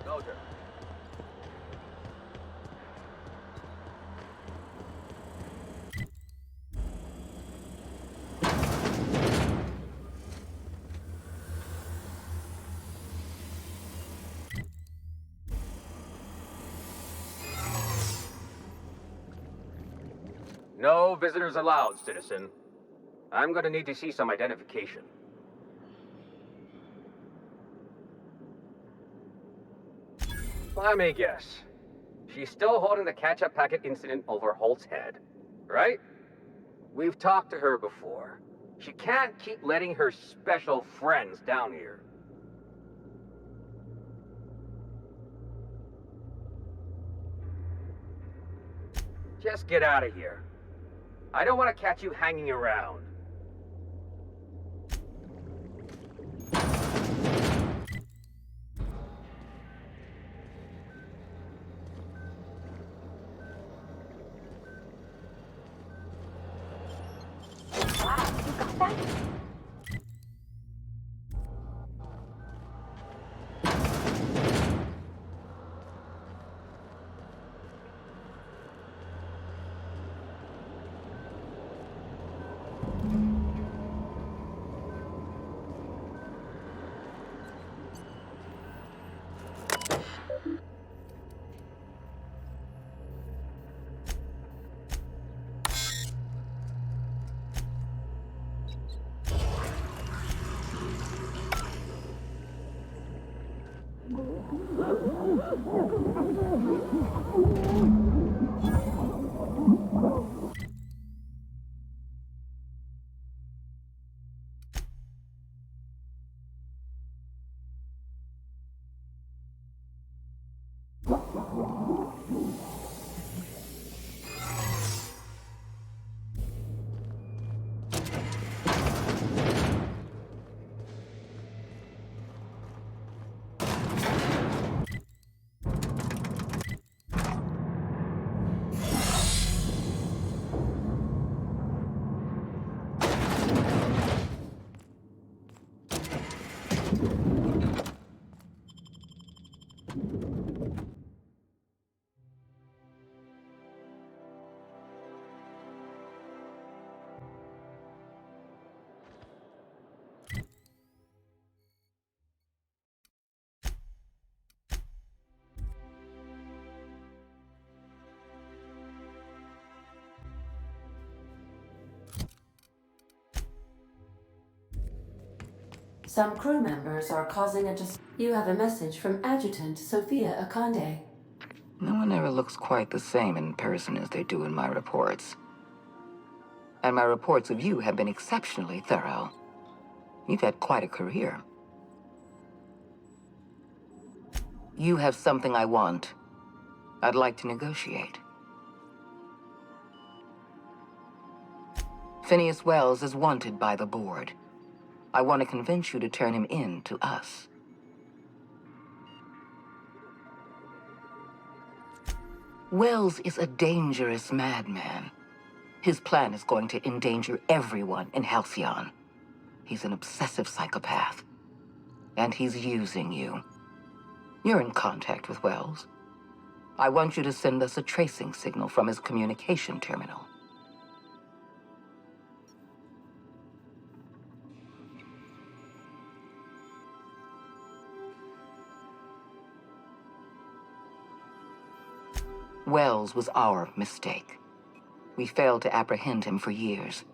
Soldier. No visitors allowed, citizen. I'm gonna need to see some identification. Let me guess. She's still holding the catch-up packet incident over Holt's head, right? We've talked to her before. She can't keep letting her special friends down here. Just get out of here. I don't want to catch you hanging around. Some crew members are causing a You have a message from Adjutant Sophia Akande. No one ever looks quite the same in person as they do in my reports. And my reports of you have been exceptionally thorough. You've had quite a career. You have something I want. I'd like to negotiate. Phineas Wells is wanted by the board. I want to convince you to turn him in to us. Wells is a dangerous madman. His plan is going to endanger everyone in Halcyon. He's an obsessive psychopath. And he's using you. You're in contact with Wells. I want you to send us a tracing signal from his communication terminal. Wells was our mistake. We failed to apprehend him for years.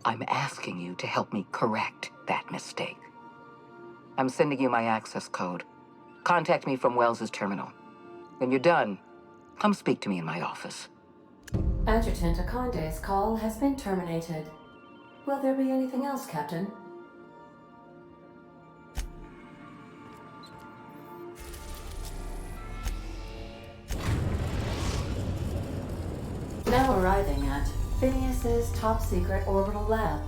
I'm asking you to help me correct that mistake. I'm sending you my access code. Contact me from Wells's terminal. When you're done, come speak to me in my office. Adjutant Akande's call has been terminated. Will there be anything else, Captain? Now arriving at Phineas's top-secret orbital lab.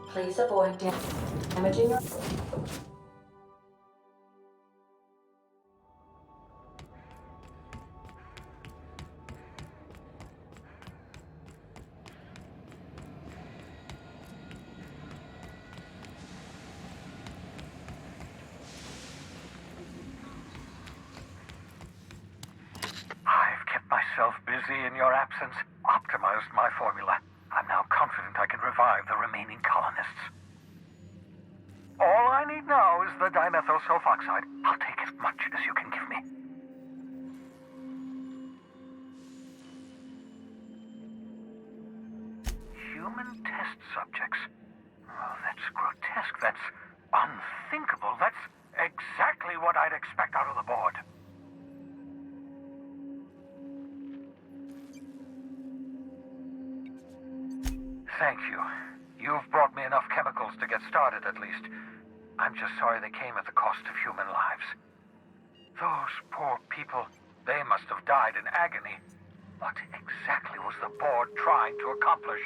Please avoid damaging your... I've kept myself busy in your absence, optimized my formula. I'm now confident I can revive the remaining colonists. All I need now is the dimethyl sulfoxide. I'll take as much as you can give me. Human test subjects. Oh, that's grotesque. That's unthinkable. That's exactly what I'd expect out of the board. Thank you. You've brought me enough chemicals to get started, at least. I'm just sorry they came at the cost of human lives. Those poor people, they must have died in agony. What exactly was the board trying to accomplish?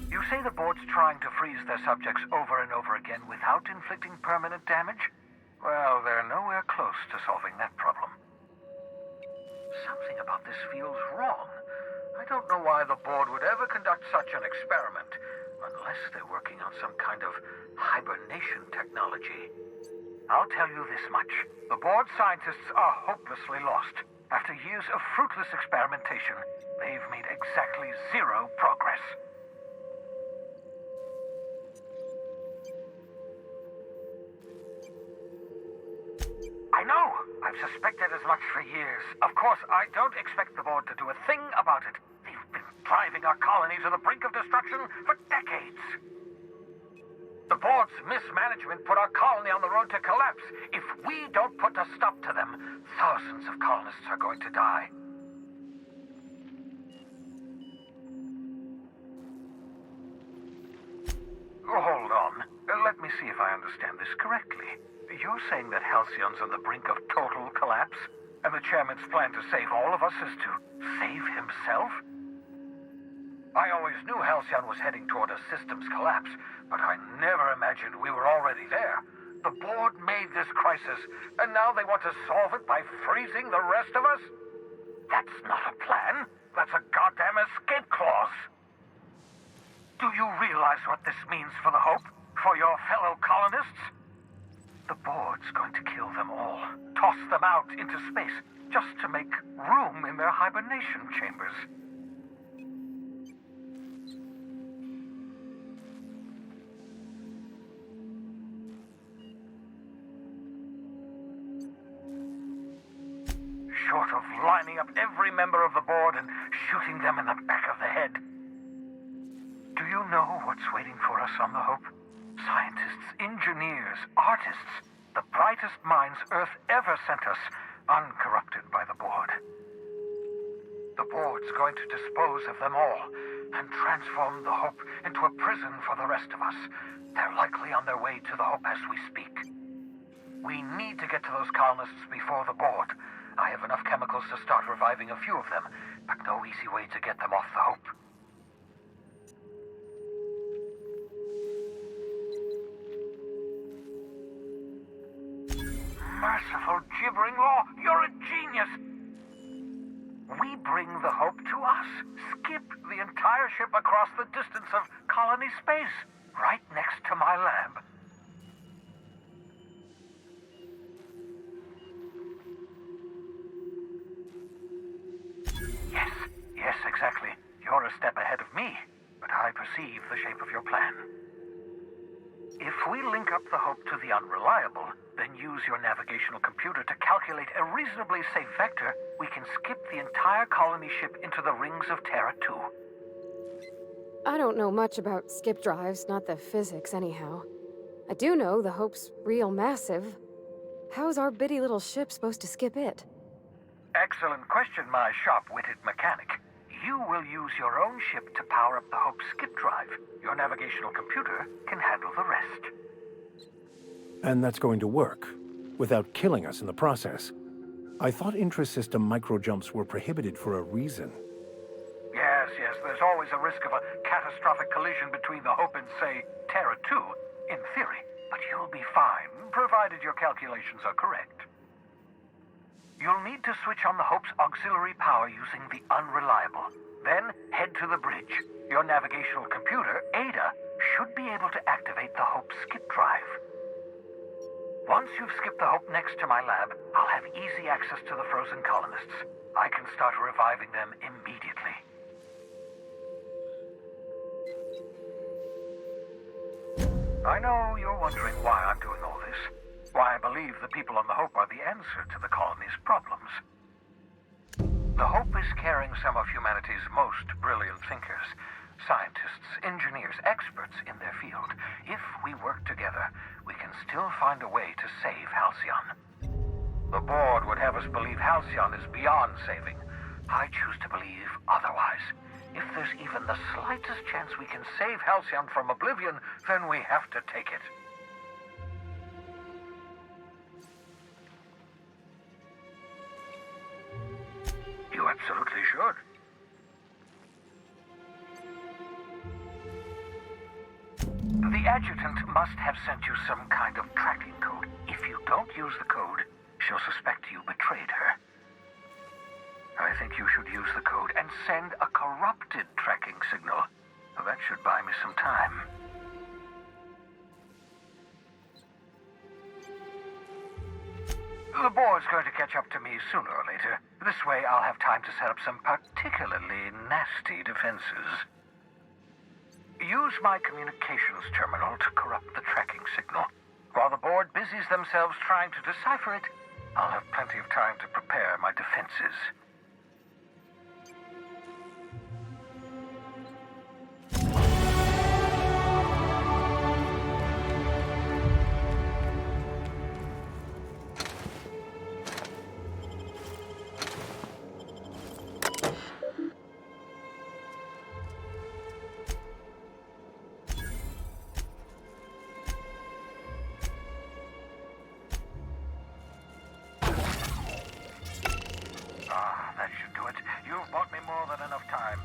You say the board's trying to freeze their subjects over and over again without inflicting permanent damage? Well, they're nowhere close to solving that problem. Something about this feels wrong. I don't know why the board would ever conduct such an experiment, unless they're working on some kind of hibernation technology. I'll tell you this much. The board scientists are hopelessly lost. After years of fruitless experimentation, they've made exactly zero progress. I know! I've suspected as much for years. Of course, I don't expect the board to do a thing about it. They've been driving our colony to the brink of destruction for decades. The board's mismanagement put our colony on the road to collapse. If we don't put a stop to them, thousands of colonists are going to die. Hold on. Let me see if I understand this correctly. You're saying that Halcyon's on the brink of total collapse, and the chairman's plan to save all of us is to save himself? I always knew Halcyon was heading toward a systems collapse, but I never imagined we were already there. The board made this crisis, and now they want to solve it by freezing the rest of us? That's not a plan. That's a goddamn escape clause. Do you realize what this means for the Hope? For your fellow colonists? The board's going to kill them all, toss them out into space, just to make room in their hibernation chambers. Short of lining up every member of the board and shooting them in the back of the head. Do you know what's waiting for us on the Hope? Scientists, engineers, artists, the brightest minds Earth ever sent us, uncorrupted by the board. The board's going to dispose of them all and transform the Hope into a prison for the rest of us. They're likely on their way to the Hope as we speak. We need to get to those colonists before the board. I have enough chemicals to start reviving a few of them, but no easy way to get them off the Hope. Merciful gibbering law, you're a genius! We bring the Hope to us, skip the entire ship across the distance of colony space, right next to my lab. Yes, exactly. You're a step ahead of me, but I perceive the shape of your plan. If we link up the Hope to the Unreliable, then use your navigational computer to calculate a reasonably safe vector, we can skip the entire colony ship into the rings of Terra 2. I don't know much about skip drives, not the physics anyhow. I do know the Hope's real massive. How's our bitty little ship supposed to skip it? Excellent question, my sharp-witted mechanic. You will use your own ship to power up the Hope's skip drive. Your navigational computer can handle the rest. And that's going to work, without killing us in the process. I thought intra-system micro-jumps were prohibited for a reason. Yes, there's always a risk of a catastrophic collision between the Hope and, say, Terra 2, in theory. But you'll be fine, provided your calculations are correct. You'll need to switch on the Hope's auxiliary power using the Unreliable. Then head to the bridge. Your navigational computer, Ada, should be able to activate the Hope's skip drive. Once you've skipped the Hope next to my lab, I'll have easy access to the frozen colonists. I can start reviving them immediately. I know you're wondering why I'm doing all this. Why I believe the people on the Hope are the answer to the colony's problems. The Hope is carrying some of humanity's most brilliant thinkers, scientists, engineers, experts in their field. If we work together, we can still find a way to save Halcyon. The board would have us believe Halcyon is beyond saving. I choose to believe otherwise. If there's even the slightest chance we can save Halcyon from oblivion, then we have to take it. You absolutely should. The adjutant must have sent you some kind of tracking code. If you don't use the code, she'll suspect you betrayed her. I use the code and send a corrupted tracking signal. That should buy me some time. The board's going to catch up to me sooner or later. This way I'll have time to set up some particularly nasty defenses. Use my communications terminal to corrupt the tracking signal. While the board busies themselves trying to decipher it, I'll have plenty of time to prepare my defenses. That should do it. You've bought me more than enough time.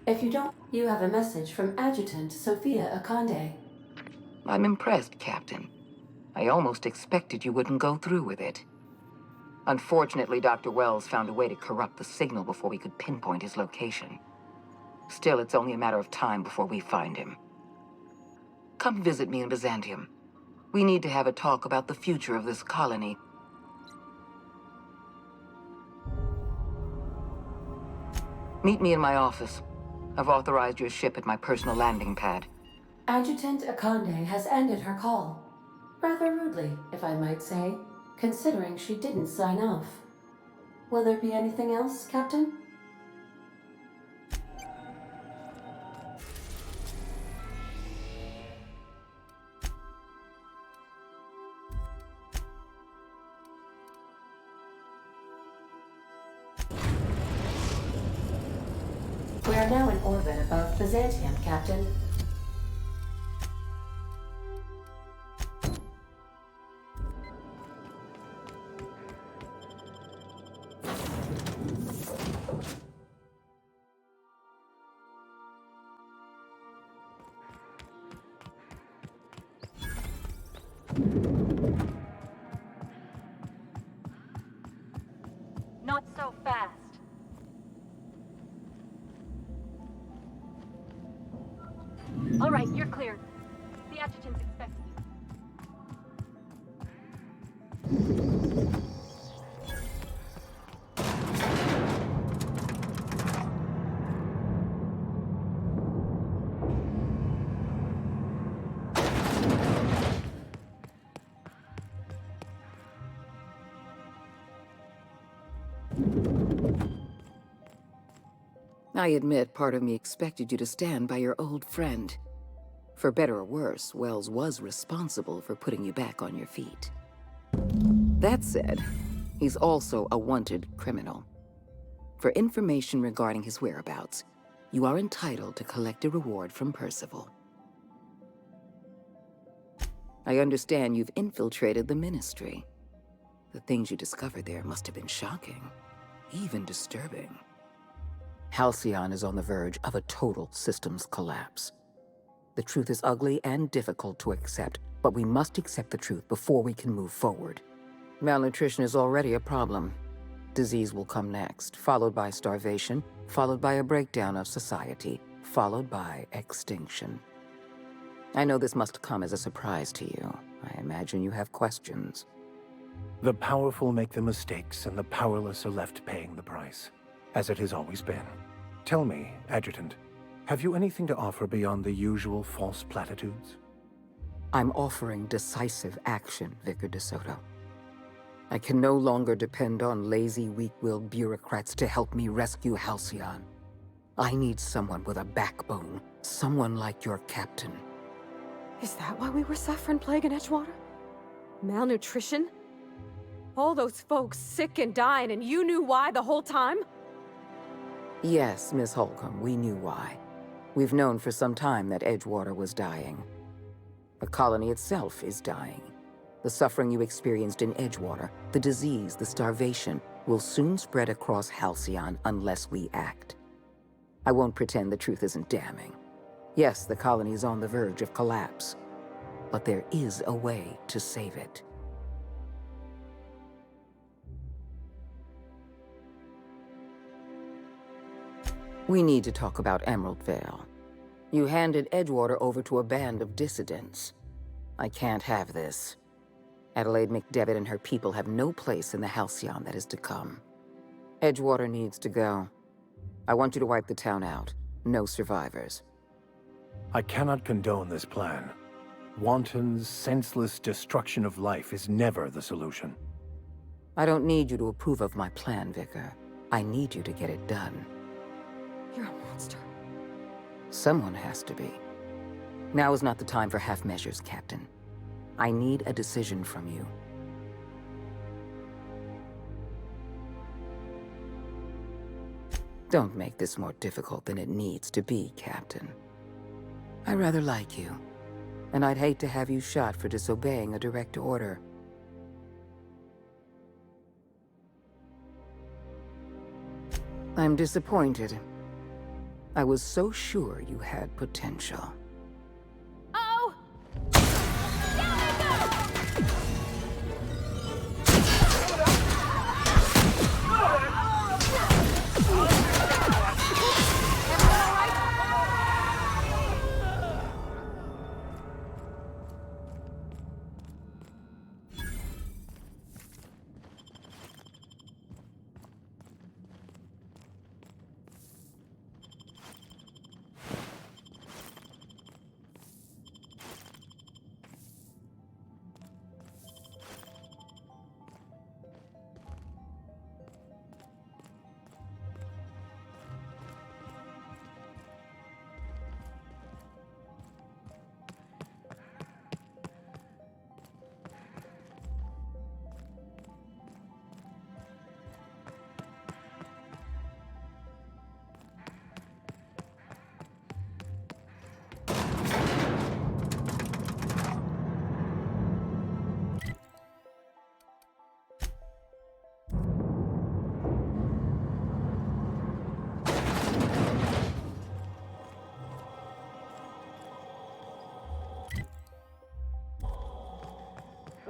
If you don't, you have a message from Adjutant Sophia Akande. I'm impressed, Captain. I almost expected you wouldn't go through with it. Unfortunately, Dr. Wells found a way to corrupt the signal before we could pinpoint his location. Still, it's only a matter of time before we find him. Come visit me in Byzantium. We need to have a talk about the future of this colony. Meet me in my office. I've authorized your ship at my personal landing pad. Adjutant Akande has ended her call. Rather rudely, if I might say, considering she didn't sign off. Will there be anything else, Captain? We are now in orbit above Byzantium, Captain. Not so fast. All right, you're cleared. The adjutant's expecting you. I admit part of me expected you to stand by your old friend. For better or worse, Wells was responsible for putting you back on your feet. That said, he's also a wanted criminal. For information regarding his whereabouts, you are entitled to collect a reward from Percival. I understand you've infiltrated the Ministry. The things you discovered there must have been shocking, even disturbing. Halcyon is on the verge of a total systems collapse. The truth is ugly and difficult to accept, but we must accept the truth before we can move forward. Malnutrition is already a problem. Disease will come next, followed by starvation, followed by a breakdown of society, followed by extinction. I know this must come as a surprise to you. I imagine you have questions. The powerful make the mistakes, and the powerless are left paying the price, as it has always been. Tell me, Adjutant, have you anything to offer beyond the usual false platitudes? I'm offering decisive action, Vicar DeSoto. I can no longer depend on lazy, weak-willed bureaucrats to help me rescue Halcyon. I need someone with a backbone, someone like your captain. Is that why we were suffering plague in Edgewater? Malnutrition? All those folks sick and dying, and you knew why the whole time? Yes, Miss Holcomb, we knew why. We've known for some time that Edgewater was dying. The colony itself is dying. The suffering you experienced in Edgewater, the disease, the starvation, will soon spread across Halcyon unless we act. I won't pretend the truth isn't damning. Yes, the colony is on the verge of collapse, but there is a way to save it. We need to talk about Emerald Vale. You handed Edgewater over to a band of dissidents. I can't have this. Adelaide McDevitt and her people have no place in the Halcyon that is to come. Edgewater needs to go. I want you to wipe the town out. No survivors. I cannot condone this plan. Wanton, senseless destruction of life is never the solution. I don't need you to approve of my plan, Vicar. I need you to get it done. You're a monster. Someone has to be. Now is not the time for half measures, Captain. I need a decision from you. Don't make this more difficult than it needs to be, Captain. I rather like you, and I'd hate to have you shot for disobeying a direct order. I'm disappointed. I was so sure you had potential. Oh!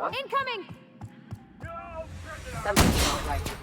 Incoming! Something's not right.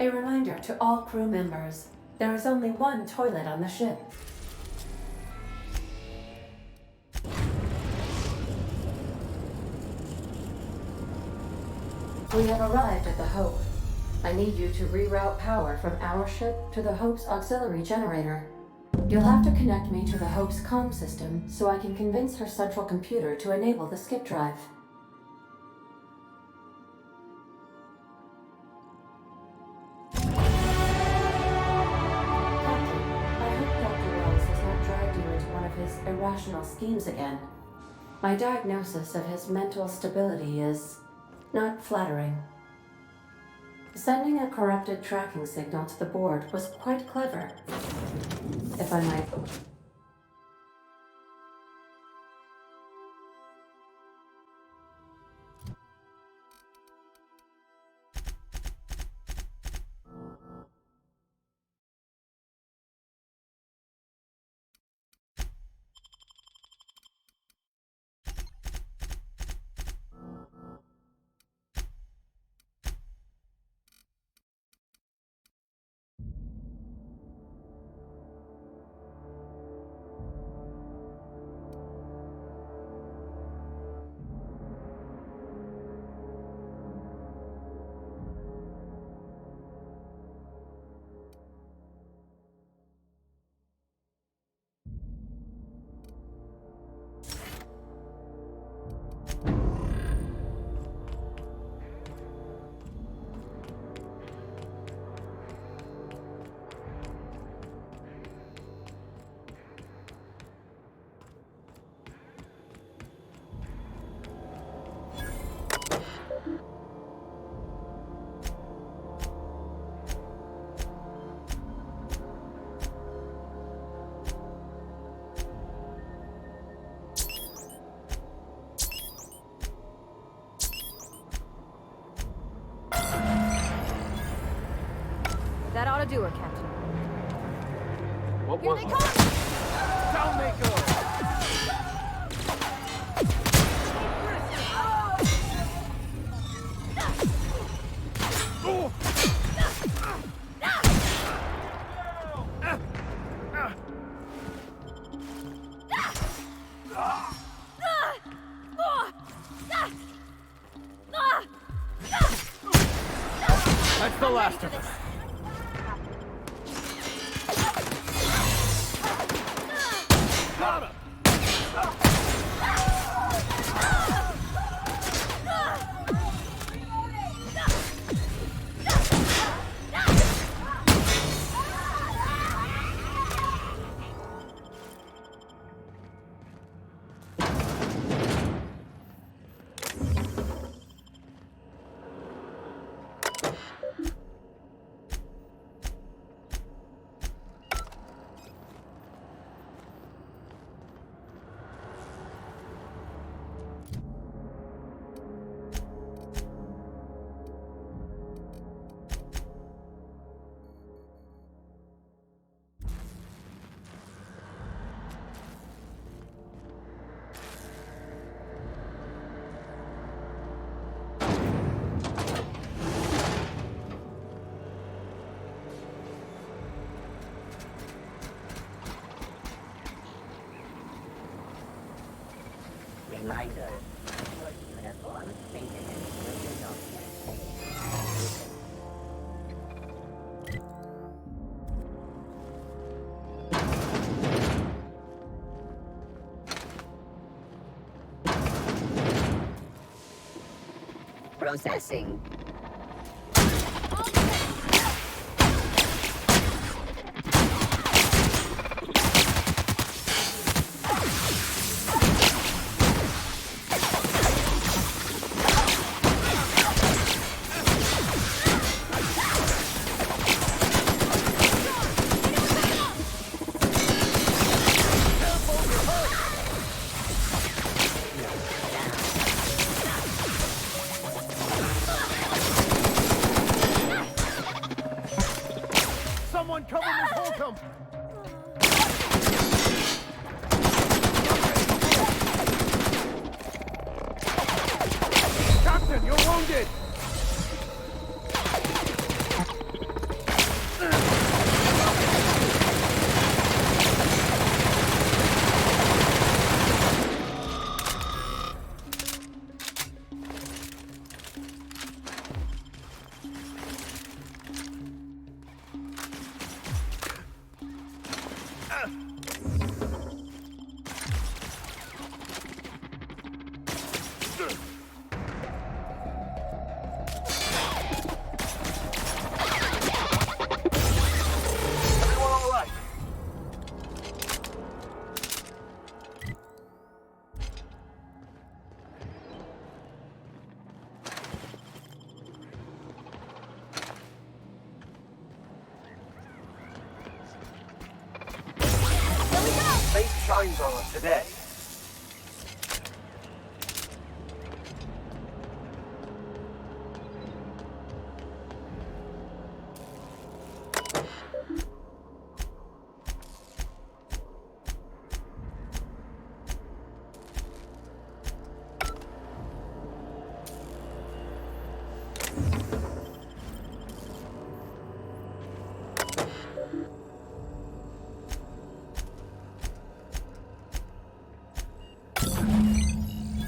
A reminder to all crew members, there is only one toilet on the ship. We have arrived at the Hope. I need you to reroute power from our ship to the Hope's auxiliary generator. You'll have to connect me to the Hope's comm system so I can convince her central computer to enable the skip drive. Irrational schemes again. My diagnosis of his mental stability is not flattering. Sending a corrupted tracking signal to the board was quite clever, if I might. That ought to do it, Captain. What Here was they it? come! Down they go! That's the last of them. Got him! Reminder. Uniform maintenance window. Processing. today.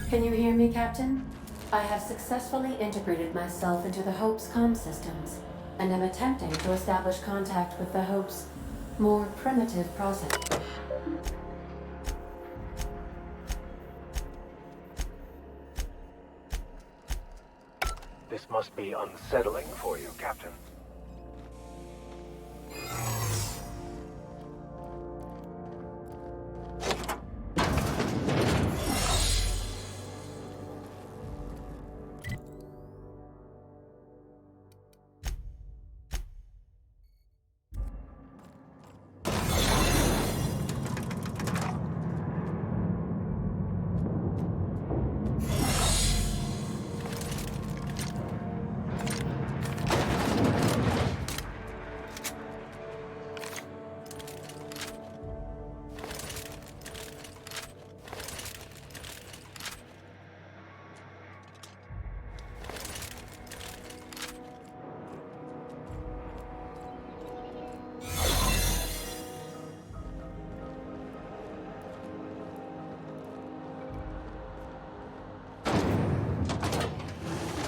Can you hear me, Captain? I have successfully integrated myself into the Hope's comm systems, and am attempting to establish contact with the Hope's more primitive process. This must be unsettling for you, Captain.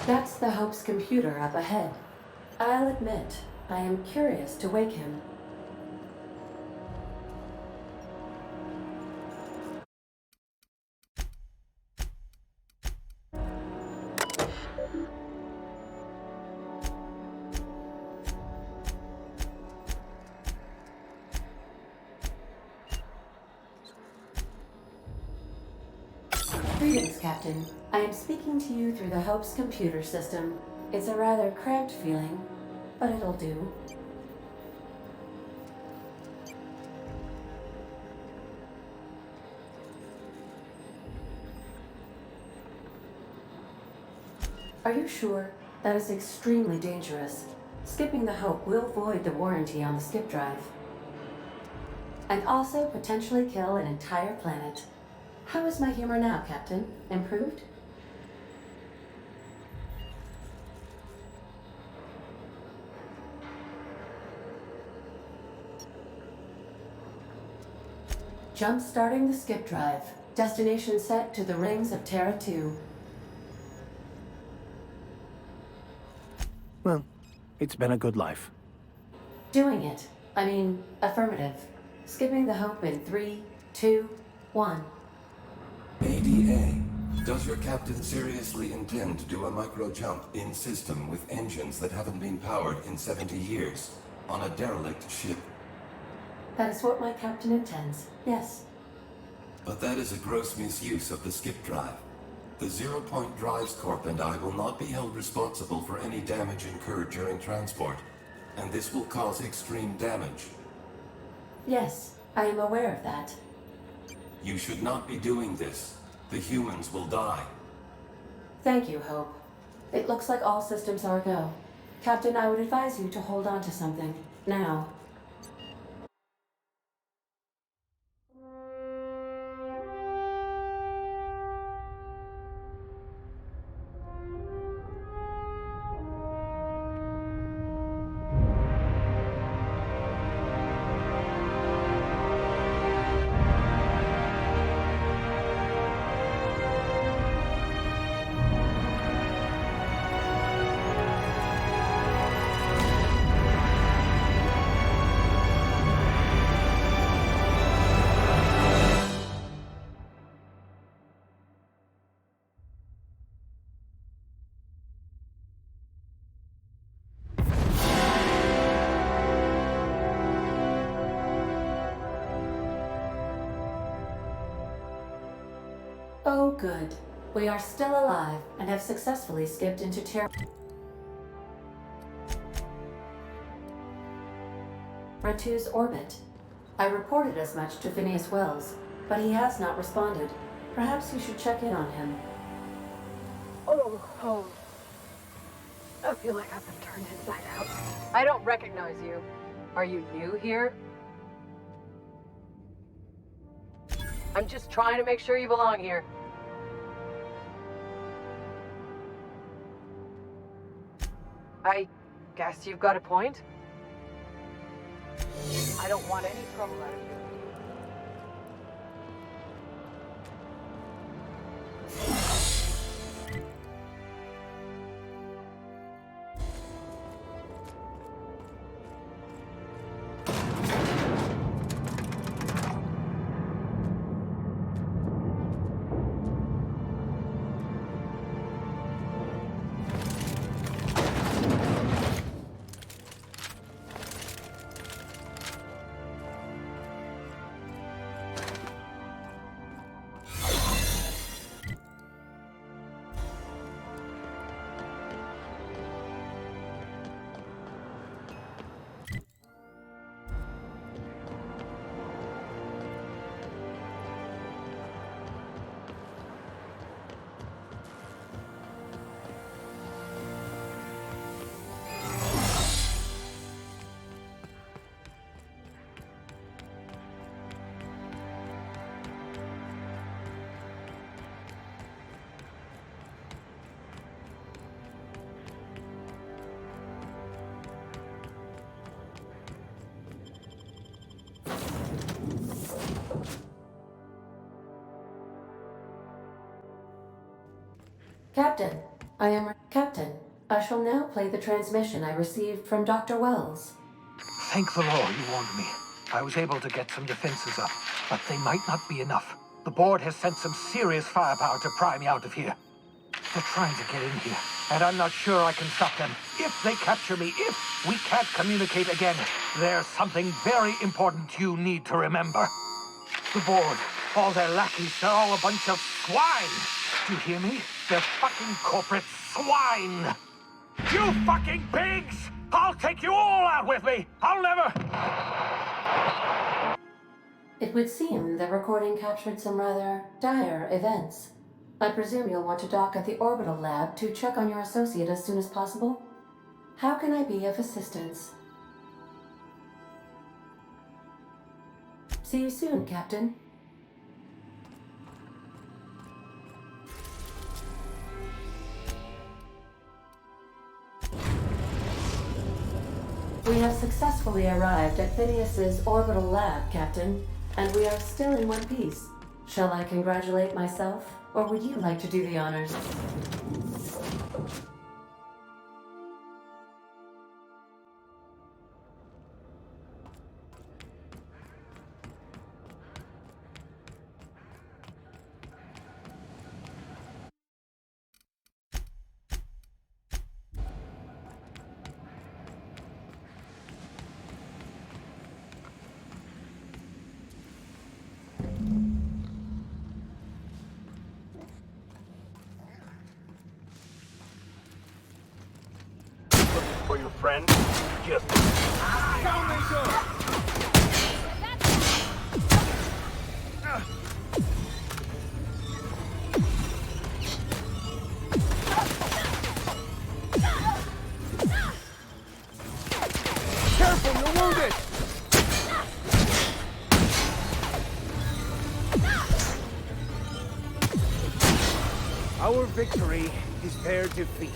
That's the Hope's computer up ahead. I'll admit, I am curious to wake him. Greetings, Captain. I am speaking to you through the Hope's computer system. It's a rather cramped feeling, but it'll do. Are you sure? That is extremely dangerous. Skipping the Hope will void the warranty on the skip drive. And also potentially kill an entire planet. How is my humor now, Captain? Improved? Jump-starting the skip drive. Destination set to the rings of Terra 2. Well, it's been a good life. Doing it. I mean, affirmative. Skipping the Hope in 3, 2, 1. ADA, does your captain seriously intend to do a micro-jump in system with engines that haven't been powered in 70 years on a derelict ship? That is what my captain intends, yes. But that is a gross misuse of the skip drive. The Zero Point Drives Corp and I will not be held responsible for any damage incurred during transport, and this will cause extreme damage. Yes, I am aware of that. You should not be doing this. The humans will die. Thank you, Hope. It looks like all systems are go. Captain, I would advise you to hold on to something. Now. Oh, good. We are still alive and have successfully skipped into Terra 2's orbit. I reported as much to Phineas Wells. but he has not responded. Perhaps you should check in on him. Oh. I feel like I've been turned inside out. I don't recognize you. Are you new here? I'm just trying to make sure you belong here. I guess you've got a point. I don't want any trouble out of you. Captain, I shall now play the transmission I received from Dr. Wells. Thank the Lord you warned me. I was able to get some defenses up, but they might not be enough. The board has sent some serious firepower to pry me out of here. They're trying to get in here, and I'm not sure I can stop them. If they capture me, if we can't communicate again, there's something very important you need to remember. The board, all their lackeys, they're all a bunch of swine. Do you hear me? They're fucking corporate swine. You fucking pigs! I'll take you all out with me! I'll never... It would seem the recording captured some rather dire events. I presume you'll want to dock at the orbital lab to check on your associate as soon as possible? How can I be of assistance? See you soon, Captain. We have successfully arrived at Phineas's orbital lab, Captain, and we are still in one piece. Shall I congratulate myself, or would you like to do the honors? For your friend, just... Careful, you're wounded! Our victory is their defeat.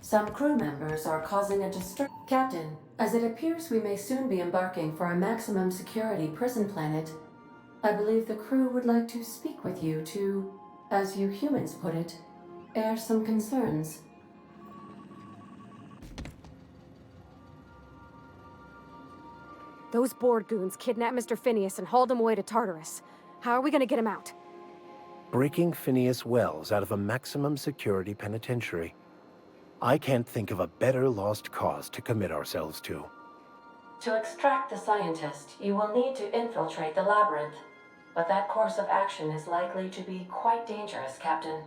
Some crew members are causing a disturbance. Captain, as it appears we may soon be embarking for a maximum security prison planet, I believe the crew would like to speak with you to, as you humans put it, air some concerns. Those board goons kidnapped Mr. Phineas and hauled him away to Tartarus. How are we gonna get him out? Breaking Phineas Wells out of a maximum security penitentiary. I can't think of a better lost cause to commit ourselves to. To extract the scientist, you will need to infiltrate the labyrinth. But that course of action is likely to be quite dangerous, Captain.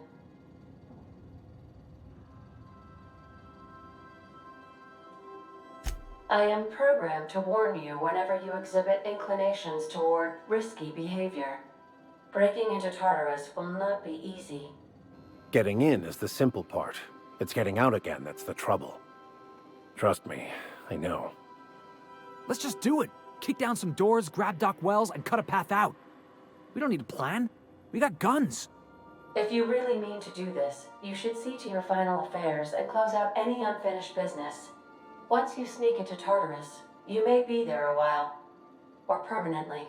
I am programmed to warn you whenever you exhibit inclinations toward risky behavior. Breaking into Tartarus will not be easy. Getting in is the simple part. It's getting out again that's the trouble. Trust me, I know. Let's just do it. Kick down some doors, grab Doc Wells, and cut a path out. We don't need a plan. We got guns. If you really mean to do this, you should see to your final affairs and close out any unfinished business. Once you sneak into Tartarus, you may be there a while. Or permanently.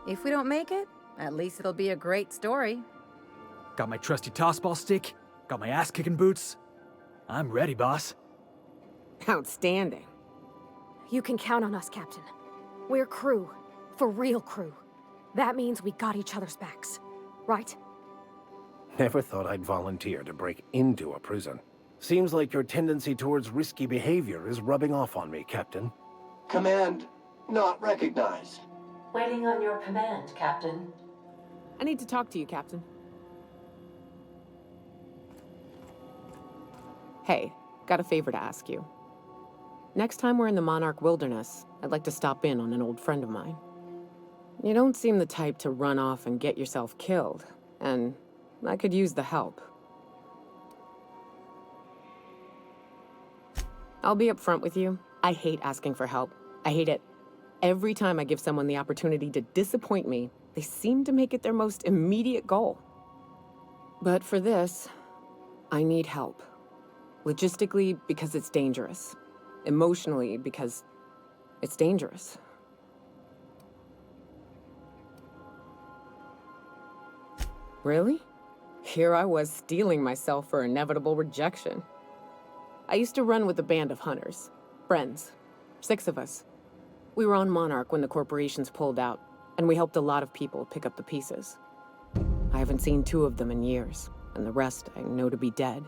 If we don't make it, at least it'll be a great story. Got my trusty tossball stick, got my ass-kicking boots. I'm ready, boss. Outstanding. You can count on us, Captain. We're crew. For real crew. That means we got each other's backs. Right? Never thought I'd volunteer to break into a prison. Seems like your tendency towards risky behavior is rubbing off on me, Captain. Command not recognized. Waiting on your command, Captain. I need to talk to you, Captain. Hey, got a favor to ask you. Next time we're in the Monarch Wilderness, I'd like to stop in on an old friend of mine. You don't seem the type to run off and get yourself killed, and I could use the help. I'll be upfront with you. I hate asking for help. I hate it. Every time I give someone the opportunity to disappoint me, they seem to make it their most immediate goal. But for this, I need help. Logistically, because it's dangerous. Emotionally, because it's dangerous. Really? Here I was steeling myself for inevitable rejection. I used to run with a band of hunters. Friends. 6 of us. We were on Monarch when the corporations pulled out, and we helped a lot of people pick up the pieces. I haven't seen 2 of them in years, and the rest I know to be dead.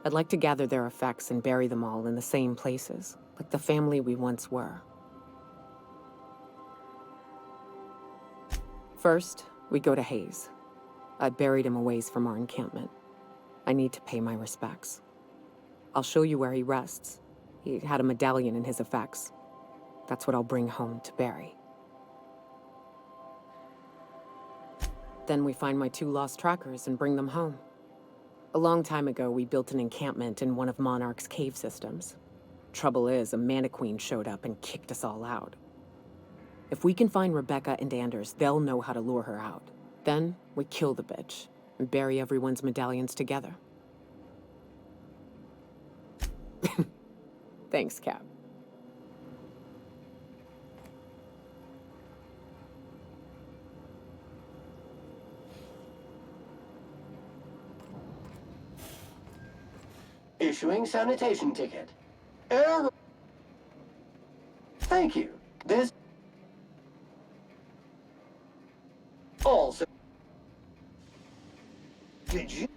I'd like to gather their effects and bury them all in the same places, like the family we once were. First, we go to Hayes. I buried him a ways from our encampment. I need to pay my respects. I'll show you where he rests. He had a medallion in his effects. That's what I'll bring home to Barry. Then we find my 2 lost trackers and bring them home. A long time ago, we built an encampment in one of Monarch's cave systems. Trouble is, a Mantiqueen showed up and kicked us all out. If we can find Rebecca and Anders, they'll know how to lure her out. Then, we kill the bitch and bury everyone's medallions together. Thanks, Cap. Issuing sanitation ticket. Error. Thank you. This also. Did you?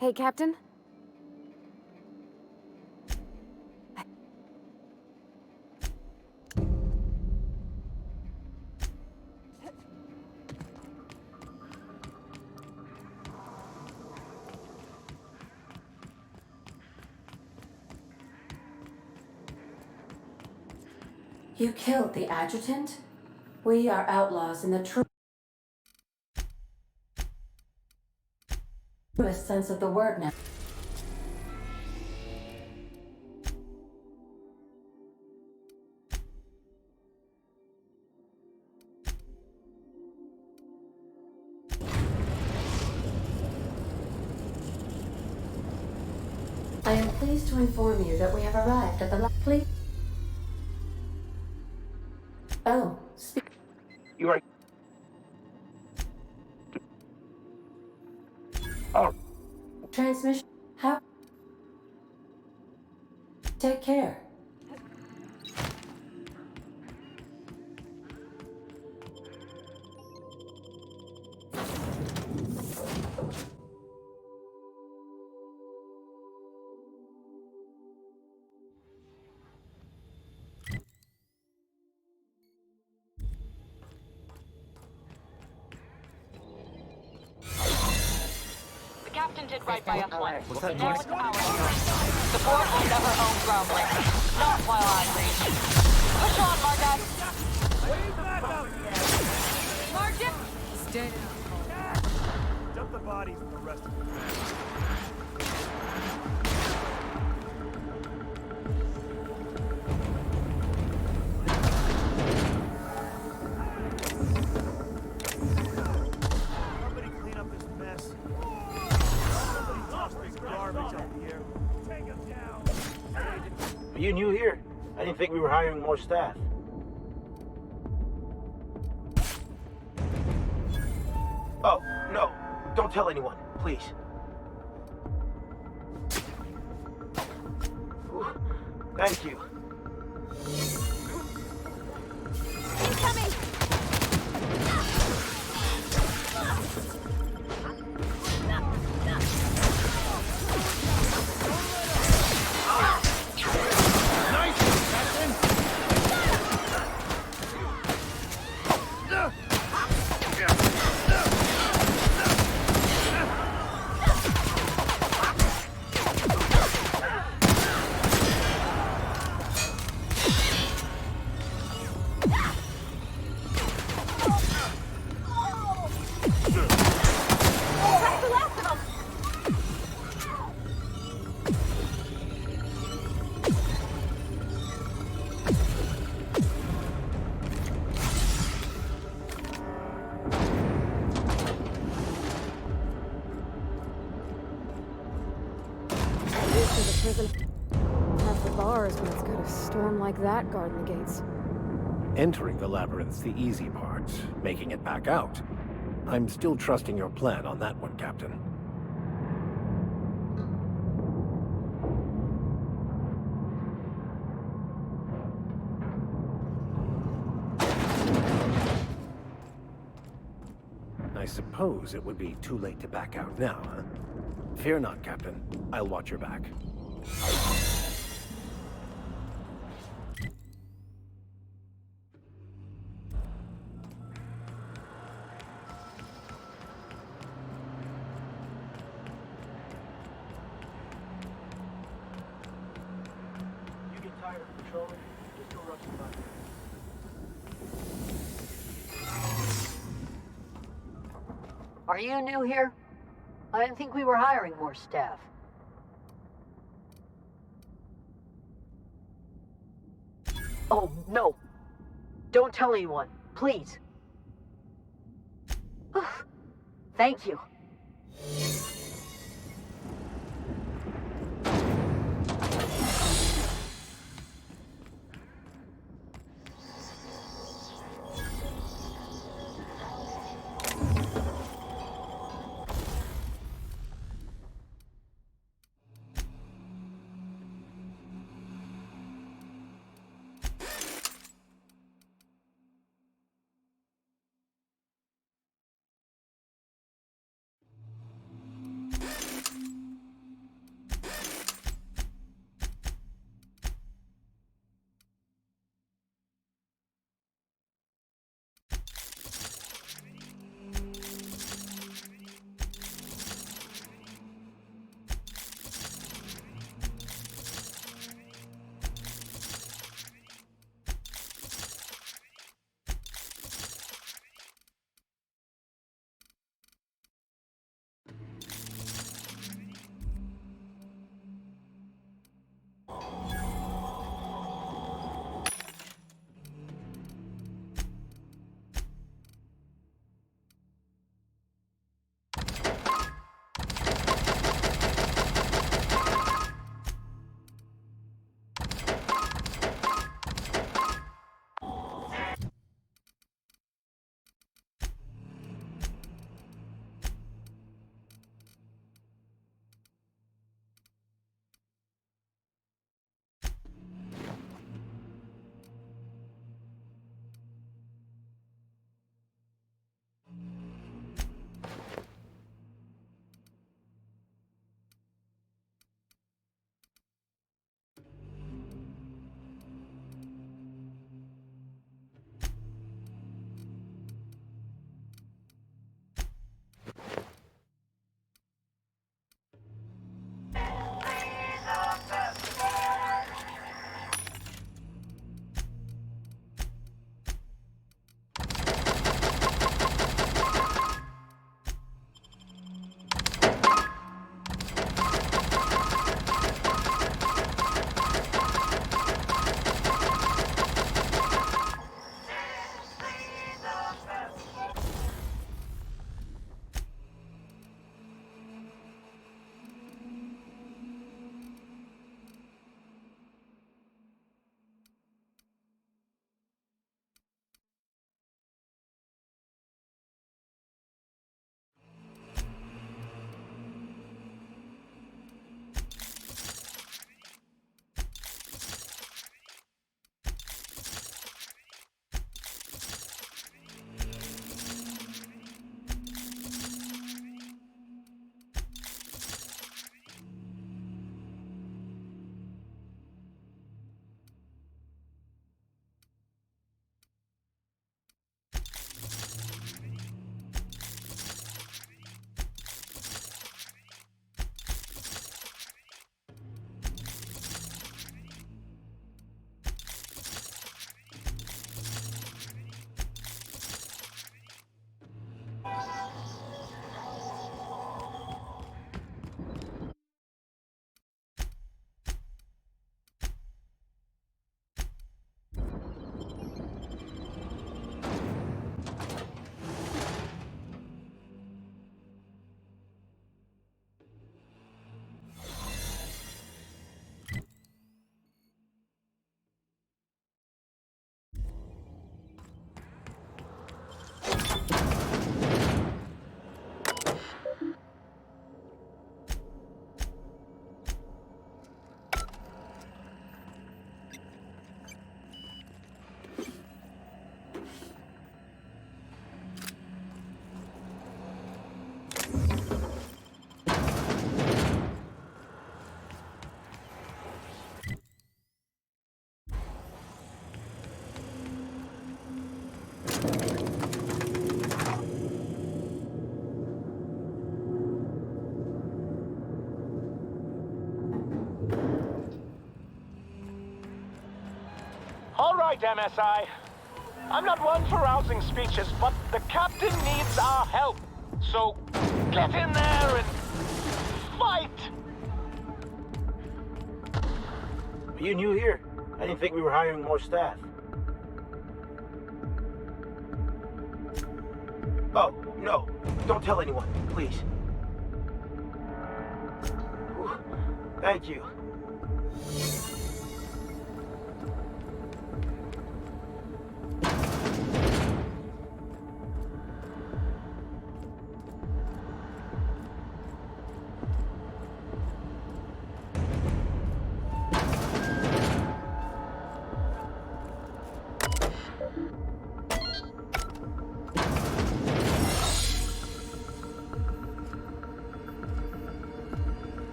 Hey, Captain? You killed the adjutant? We are outlaws in the truest sense of the word now. pleased to inform you that we have arrived at the please. Oh, You are. Oh. Transmission. How? Take care. The captain did right by us once. What's that Now noise? it's our turn. The board will never own groundlings. Not while I reign. Push on, Margot! Margit! Stay. Dump the bodies and the rest of them. Somebody clean up this mess. Somebody toss this garbage up here. Take him down. Are you new here? I didn't think we were hiring more staff. Oh, no. Don't tell anyone, please. Whew. Thank you. Incoming! Half the bars when it's got a storm like that guarding the gates. Entering the labyrinth's the easy part. Making it back out. I'm still trusting your plan on that one, Captain. I suppose it would be too late to back out now, huh? Fear not, Captain. I'll watch your back. You get tired of patrolling, just go rub some butter. Are you new here? I didn't think we were hiring more staff. Oh, no. Don't tell anyone, please. Thank you. All right, MSI. I'm not one for rousing speeches, but the captain needs our help. So, get in there and fight! Are you new here? I didn't think we were hiring more staff. Oh, no. Don't tell anyone, please. Whew. Thank you.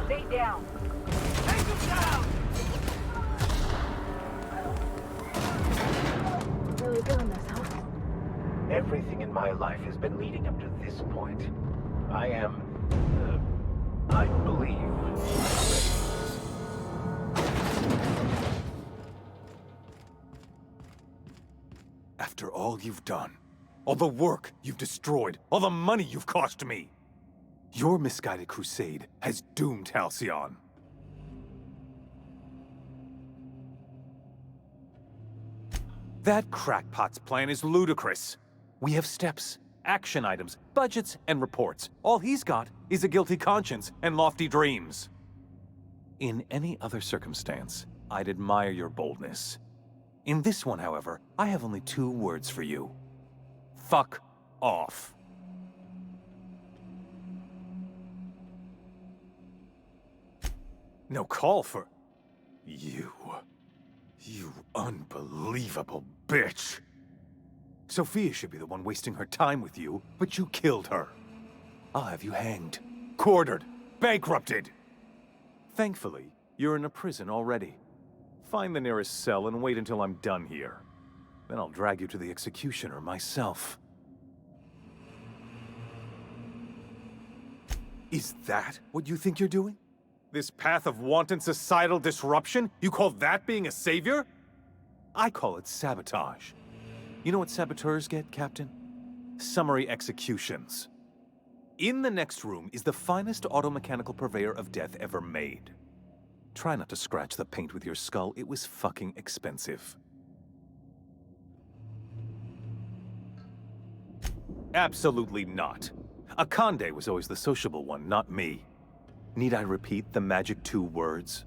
Stay down. Take him down! Really doing this, huh? Everything in my life has been leading up to this point. I am, I believe, ready. After all you've done, all the work you've destroyed, all the money you've cost me, your misguided crusade has doomed Halcyon. That crackpot's plan is ludicrous. We have steps, action items, budgets, and reports. All he's got is a guilty conscience and lofty dreams. In any other circumstance, I'd admire your boldness. In this one, however, I have only 2 words for you. Fuck off. No call for... You unbelievable bitch. Sophia should be the one wasting her time with you, but you killed her. I'll have you hanged, quartered, bankrupted. Thankfully, you're in a prison already. Find the nearest cell and wait until I'm done here. Then I'll drag you to the executioner myself. Is that what you think you're doing? This path of wanton societal disruption? You call that being a savior? I call it sabotage. You know what saboteurs get, Captain? Summary executions. In the next room is the finest automechanical purveyor of death ever made. Try not to scratch the paint with your skull. It was fucking expensive. Absolutely not. Akande was always the sociable one, not me. Need I repeat the magic 2 words?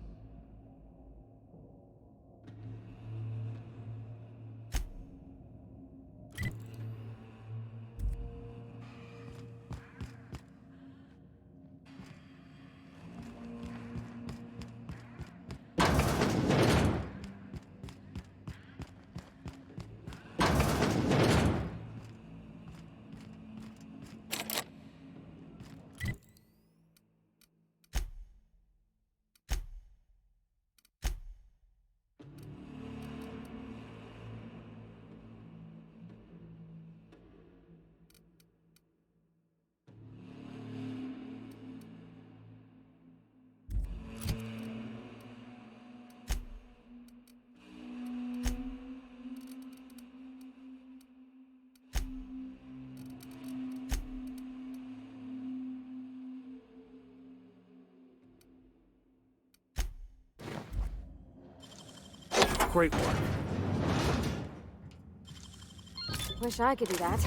Great work. Wish I could do that.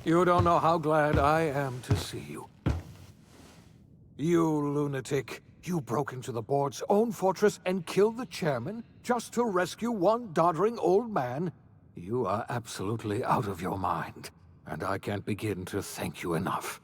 You don't know how glad I am to see you. You lunatic. You broke into the board's own fortress and killed the chairman just to rescue one doddering old man? You are absolutely out of your mind, and I can't begin to thank you enough.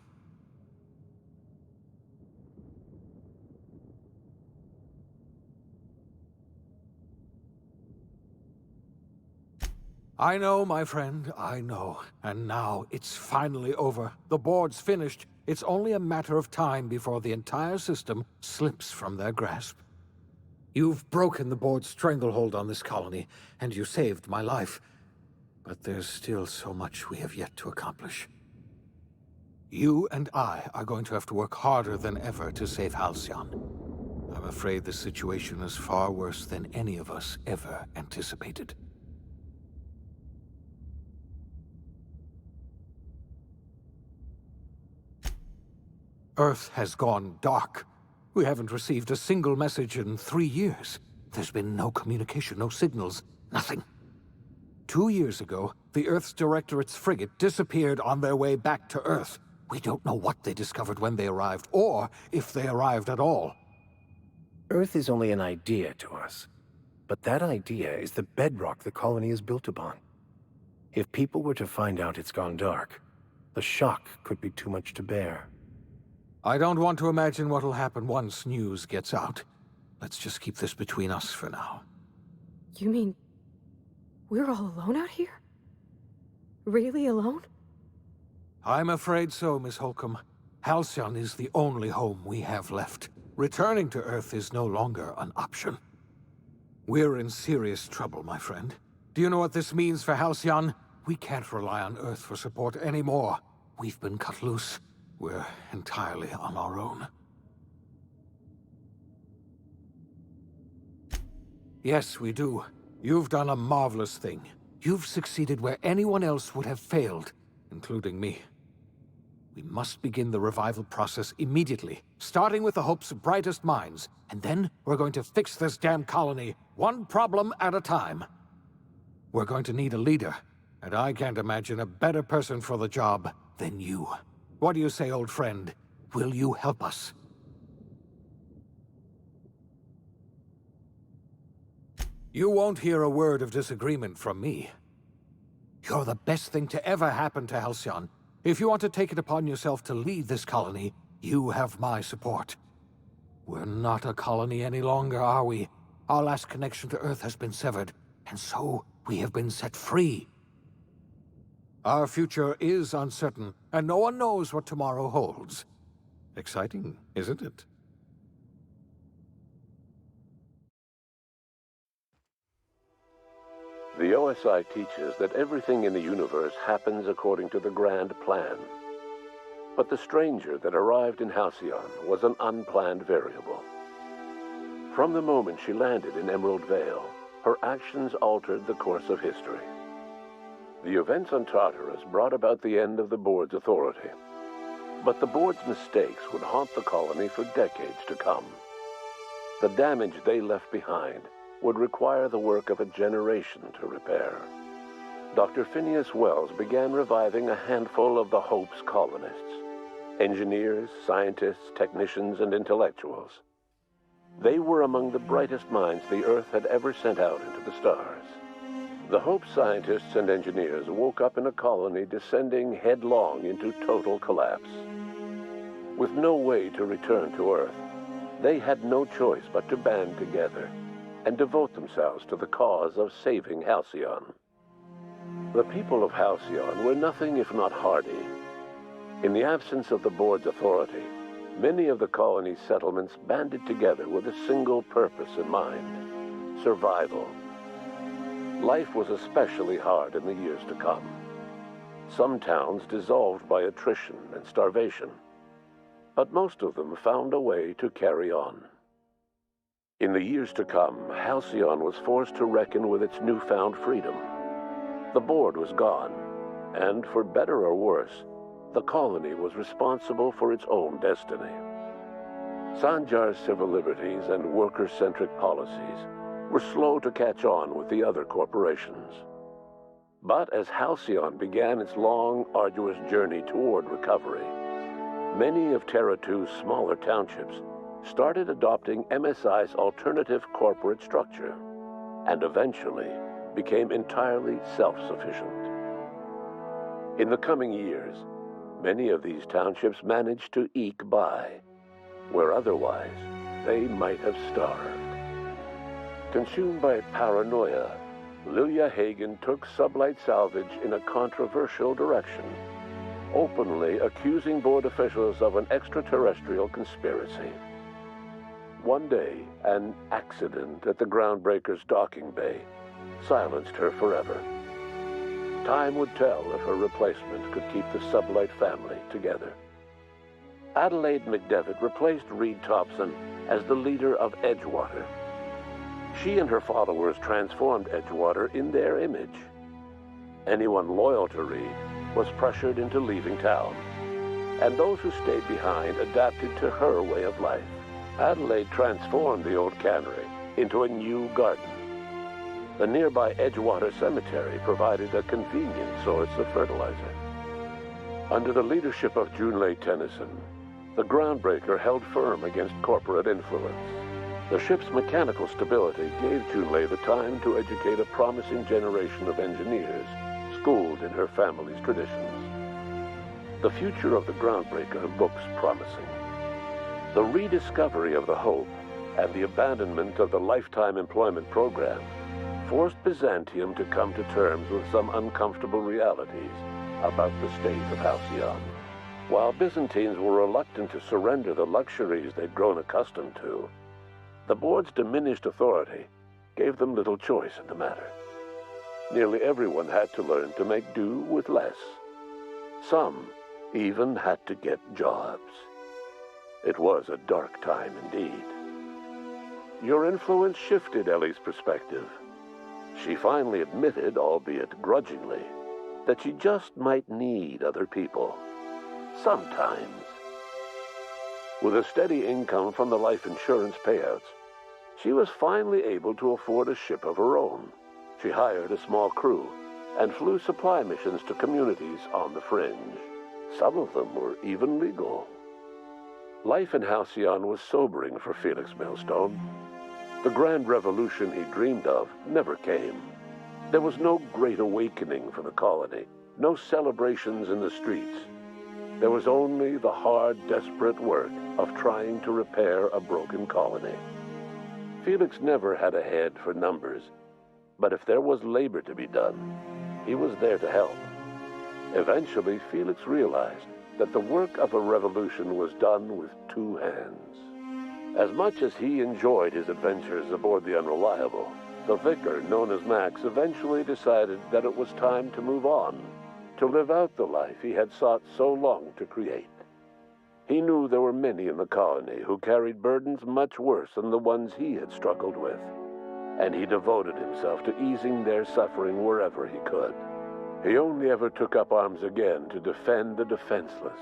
I know, my friend, I know. And now it's finally over. The board's finished. It's only a matter of time before the entire system slips from their grasp. You've broken the board's stranglehold on this colony, and you saved my life. But there's still so much we have yet to accomplish. You and I are going to have to work harder than ever to save Halcyon. I'm afraid the situation is far worse than any of us ever anticipated. Earth has gone dark. We haven't received a single message in 3 years. There's been no communication, no signals, nothing. 2 years ago, the Earth's Directorate's frigate disappeared on their way back to Earth. We don't know what they discovered when they arrived, or if they arrived at all. Earth is only an idea to us. But that idea is the bedrock the colony is built upon. If people were to find out it's gone dark, the shock could be too much to bear. I don't want to imagine what'll happen once news gets out. Let's just keep this between us for now. You mean we're all alone out here? Really alone? I'm afraid so, Miss Holcomb. Halcyon is the only home we have left. Returning to Earth is no longer an option. We're in serious trouble, my friend. Do you know what this means for Halcyon? We can't rely on Earth for support anymore. We've been cut loose. We're entirely on our own. Yes, we do. You've done a marvelous thing. You've succeeded where anyone else would have failed, including me. We must begin the revival process immediately, starting with the Hope's brightest minds, and then we're going to fix this damn colony, one problem at a time. We're going to need a leader, and I can't imagine a better person for the job than you. What do you say, old friend? Will you help us? You won't hear a word of disagreement from me. You're the best thing to ever happen to Halcyon. If you want to take it upon yourself to lead this colony, you have my support. We're not a colony any longer, are we? Our last connection to Earth has been severed, and so we have been set free. Our future is uncertain, and no one knows what tomorrow holds. Exciting, isn't it? The OSI teaches that everything in the universe happens according to the grand plan. But the stranger that arrived in Halcyon was an unplanned variable. From the moment she landed in Emerald Vale, her actions altered the course of history. The events on Tartarus brought about the end of the board's authority. But the board's mistakes would haunt the colony for decades to come. The damage they left behind would require the work of a generation to repair. Dr. Phineas Wells began reviving a handful of the Hope's colonists. Engineers, scientists, technicians, and intellectuals. They were among the brightest minds the Earth had ever sent out into the stars. The Hope scientists and engineers woke up in a colony descending headlong into total collapse. With no way to return to Earth, they had no choice but to band together and devote themselves to the cause of saving Halcyon. The people of Halcyon were nothing if not hardy. In the absence of the board's authority, many of the colony's settlements banded together with a single purpose in mind: survival. Life was especially hard in the years to come. Some towns dissolved by attrition and starvation, but most of them found a way to carry on. In the years to come, Halcyon was forced to reckon with its newfound freedom. The board was gone, and for better or worse, the colony was responsible for its own destiny. Sanjar's civil liberties and worker-centric policies were slow to catch on with the other corporations. But as Halcyon began its long, arduous journey toward recovery, many of Terra 2's smaller townships started adopting MSI's alternative corporate structure, and eventually became entirely self-sufficient. In the coming years, many of these townships managed to eke by, where otherwise they might have starved. Consumed by paranoia, Lilia Hagen took Sublight Salvage in a controversial direction, openly accusing board officials of an extraterrestrial conspiracy. One day, an accident at the Groundbreaker's docking bay silenced her forever. Time would tell if her replacement could keep the Sublight family together. Adelaide McDevitt replaced Reed Thompson as the leader of Edgewater. She and her followers transformed Edgewater in their image. Anyone loyal to Reed was pressured into leaving town, and those who stayed behind adapted to her way of life. Adelaide transformed the old cannery into a new garden. The nearby Edgewater Cemetery provided a convenient source of fertilizer. Under the leadership of Junlei Tennyson, the Groundbreaker held firm against corporate influence. The ship's mechanical stability gave Junlei the time to educate a promising generation of engineers, schooled in her family's traditions. The future of the Groundbreaker looks promising. The rediscovery of the Hope and the abandonment of the lifetime employment program forced Byzantium to come to terms with some uncomfortable realities about the state of Halcyon. While Byzantines were reluctant to surrender the luxuries they'd grown accustomed to, the board's diminished authority gave them little choice in the matter. Nearly everyone had to learn to make do with less. Some even had to get jobs. It was a dark time indeed. Your influence shifted Ellie's perspective. She finally admitted, albeit grudgingly, that she just might need other people. Sometimes. With a steady income from the life insurance payouts, she was finally able to afford a ship of her own. She hired a small crew and flew supply missions to communities on the fringe. Some of them were even legal. Life in Halcyon was sobering for Felix Millstone. The grand revolution he dreamed of never came. There was no great awakening for the colony, no celebrations in the streets. There was only the hard, desperate work of trying to repair a broken colony. Felix never had a head for numbers, but if there was labor to be done, he was there to help. Eventually, Felix realized that the work of a revolution was done with two hands. As much as he enjoyed his adventures aboard the Unreliable, the vicar, known as Max, eventually decided that it was time to move on, to live out the life he had sought so long to create. He knew there were many in the colony who carried burdens much worse than the ones he had struggled with, and he devoted himself to easing their suffering wherever he could. He only ever took up arms again to defend the defenseless.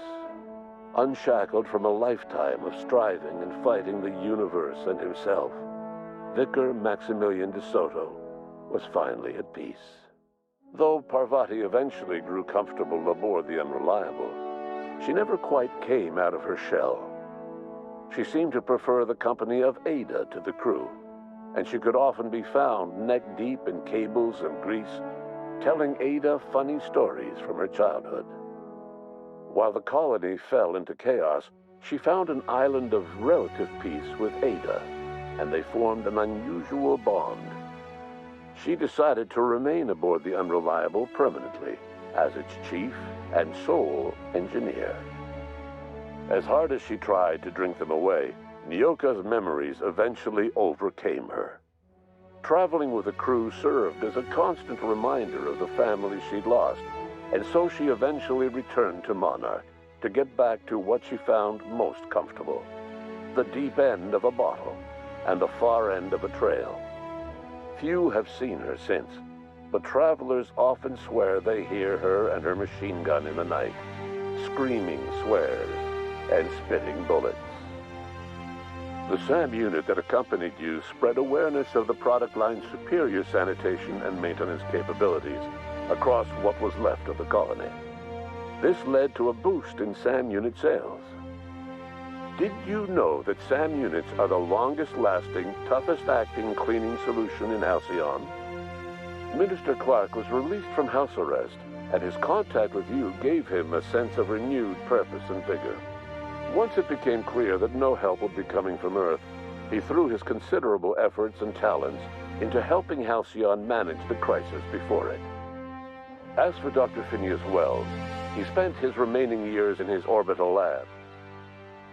Unshackled from a lifetime of striving and fighting the universe and himself, Vicar Maximilian de Soto was finally at peace. Though Parvati eventually grew comfortable aboard the Unreliable, she never quite came out of her shell. She seemed to prefer the company of Ada to the crew, and she could often be found neck-deep in cables and grease, telling Ada funny stories from her childhood. While the colony fell into chaos, she found an island of relative peace with Ada, and they formed an unusual bond. She decided to remain aboard the Unreliable permanently as its chief and sole engineer. As hard as she tried to drink them away, Nyoka's memories eventually overcame her. Traveling with the crew served as a constant reminder of the family she'd lost, and so she eventually returned to Monarch to get back to what she found most comfortable: the deep end of a bottle and the far end of a trail. Few have seen her since, but travelers often swear they hear her and her machine gun in the night, screaming swears and spitting bullets. The SAM unit that accompanied you spread awareness of the product line's superior sanitation and maintenance capabilities, across what was left of the colony. This led to a boost in SAM unit sales. Did you know that SAM units are the longest-lasting, toughest-acting cleaning solution in Halcyon? Minister Clark was released from house arrest, and his contact with you gave him a sense of renewed purpose and vigor. Once it became clear that no help would be coming from Earth, he threw his considerable efforts and talents into helping Halcyon manage the crisis before it. As for Dr. Phineas Wells, he spent his remaining years in his orbital lab.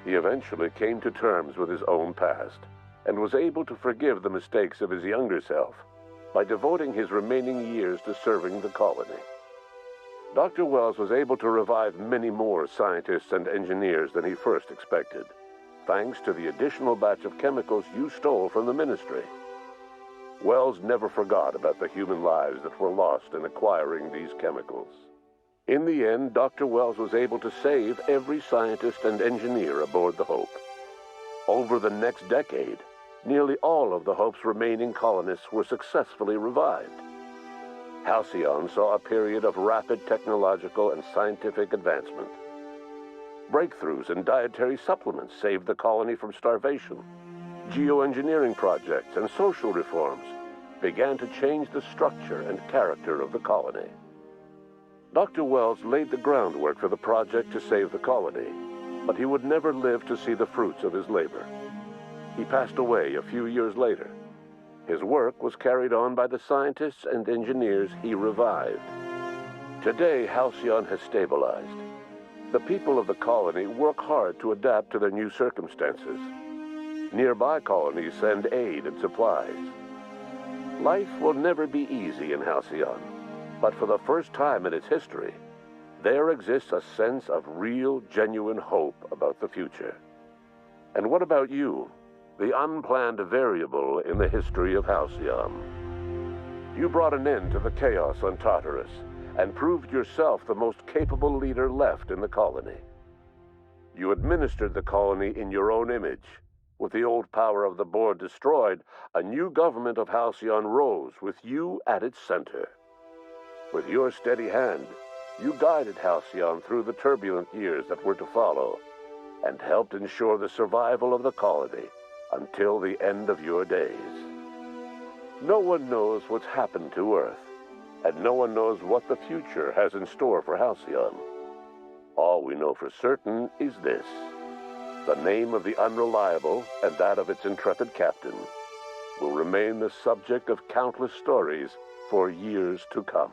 He eventually came to terms with his own past and was able to forgive the mistakes of his younger self by devoting his remaining years to serving the colony. Dr. Wells was able to revive many more scientists and engineers than he first expected, thanks to the additional batch of chemicals you stole from the Ministry. Wells never forgot about the human lives that were lost in acquiring these chemicals. In the end, Dr. Wells was able to save every scientist and engineer aboard the Hope. Over the next decade, nearly all of the Hope's remaining colonists were successfully revived. Halcyon saw a period of rapid technological and scientific advancement. Breakthroughs in dietary supplements saved the colony from starvation. Geoengineering projects and social reforms began to change the structure and character of the colony. Dr. Wells laid the groundwork for the project to save the colony, but he would never live to see the fruits of his labor. He passed away a few years later. His work was carried on by the scientists and engineers he revived. Today, Halcyon has stabilized. The people of the colony work hard to adapt to their new circumstances. Nearby colonies send aid and supplies. Life will never be easy in Halcyon, but for the first time in its history, there exists a sense of real, genuine hope about the future. And what about you, the unplanned variable in the history of Halcyon? You brought an end to the chaos on Tartarus and proved yourself the most capable leader left in the colony. You administered the colony in your own image. With the old power of the board destroyed, a new government of Halcyon rose with you at its center. With your steady hand, you guided Halcyon through the turbulent years that were to follow, and helped ensure the survival of the colony until the end of your days. No one knows what's happened to Earth, and no one knows what the future has in store for Halcyon. All we know for certain is this: the name of the Unreliable and that of its intrepid captain will remain the subject of countless stories for years to come.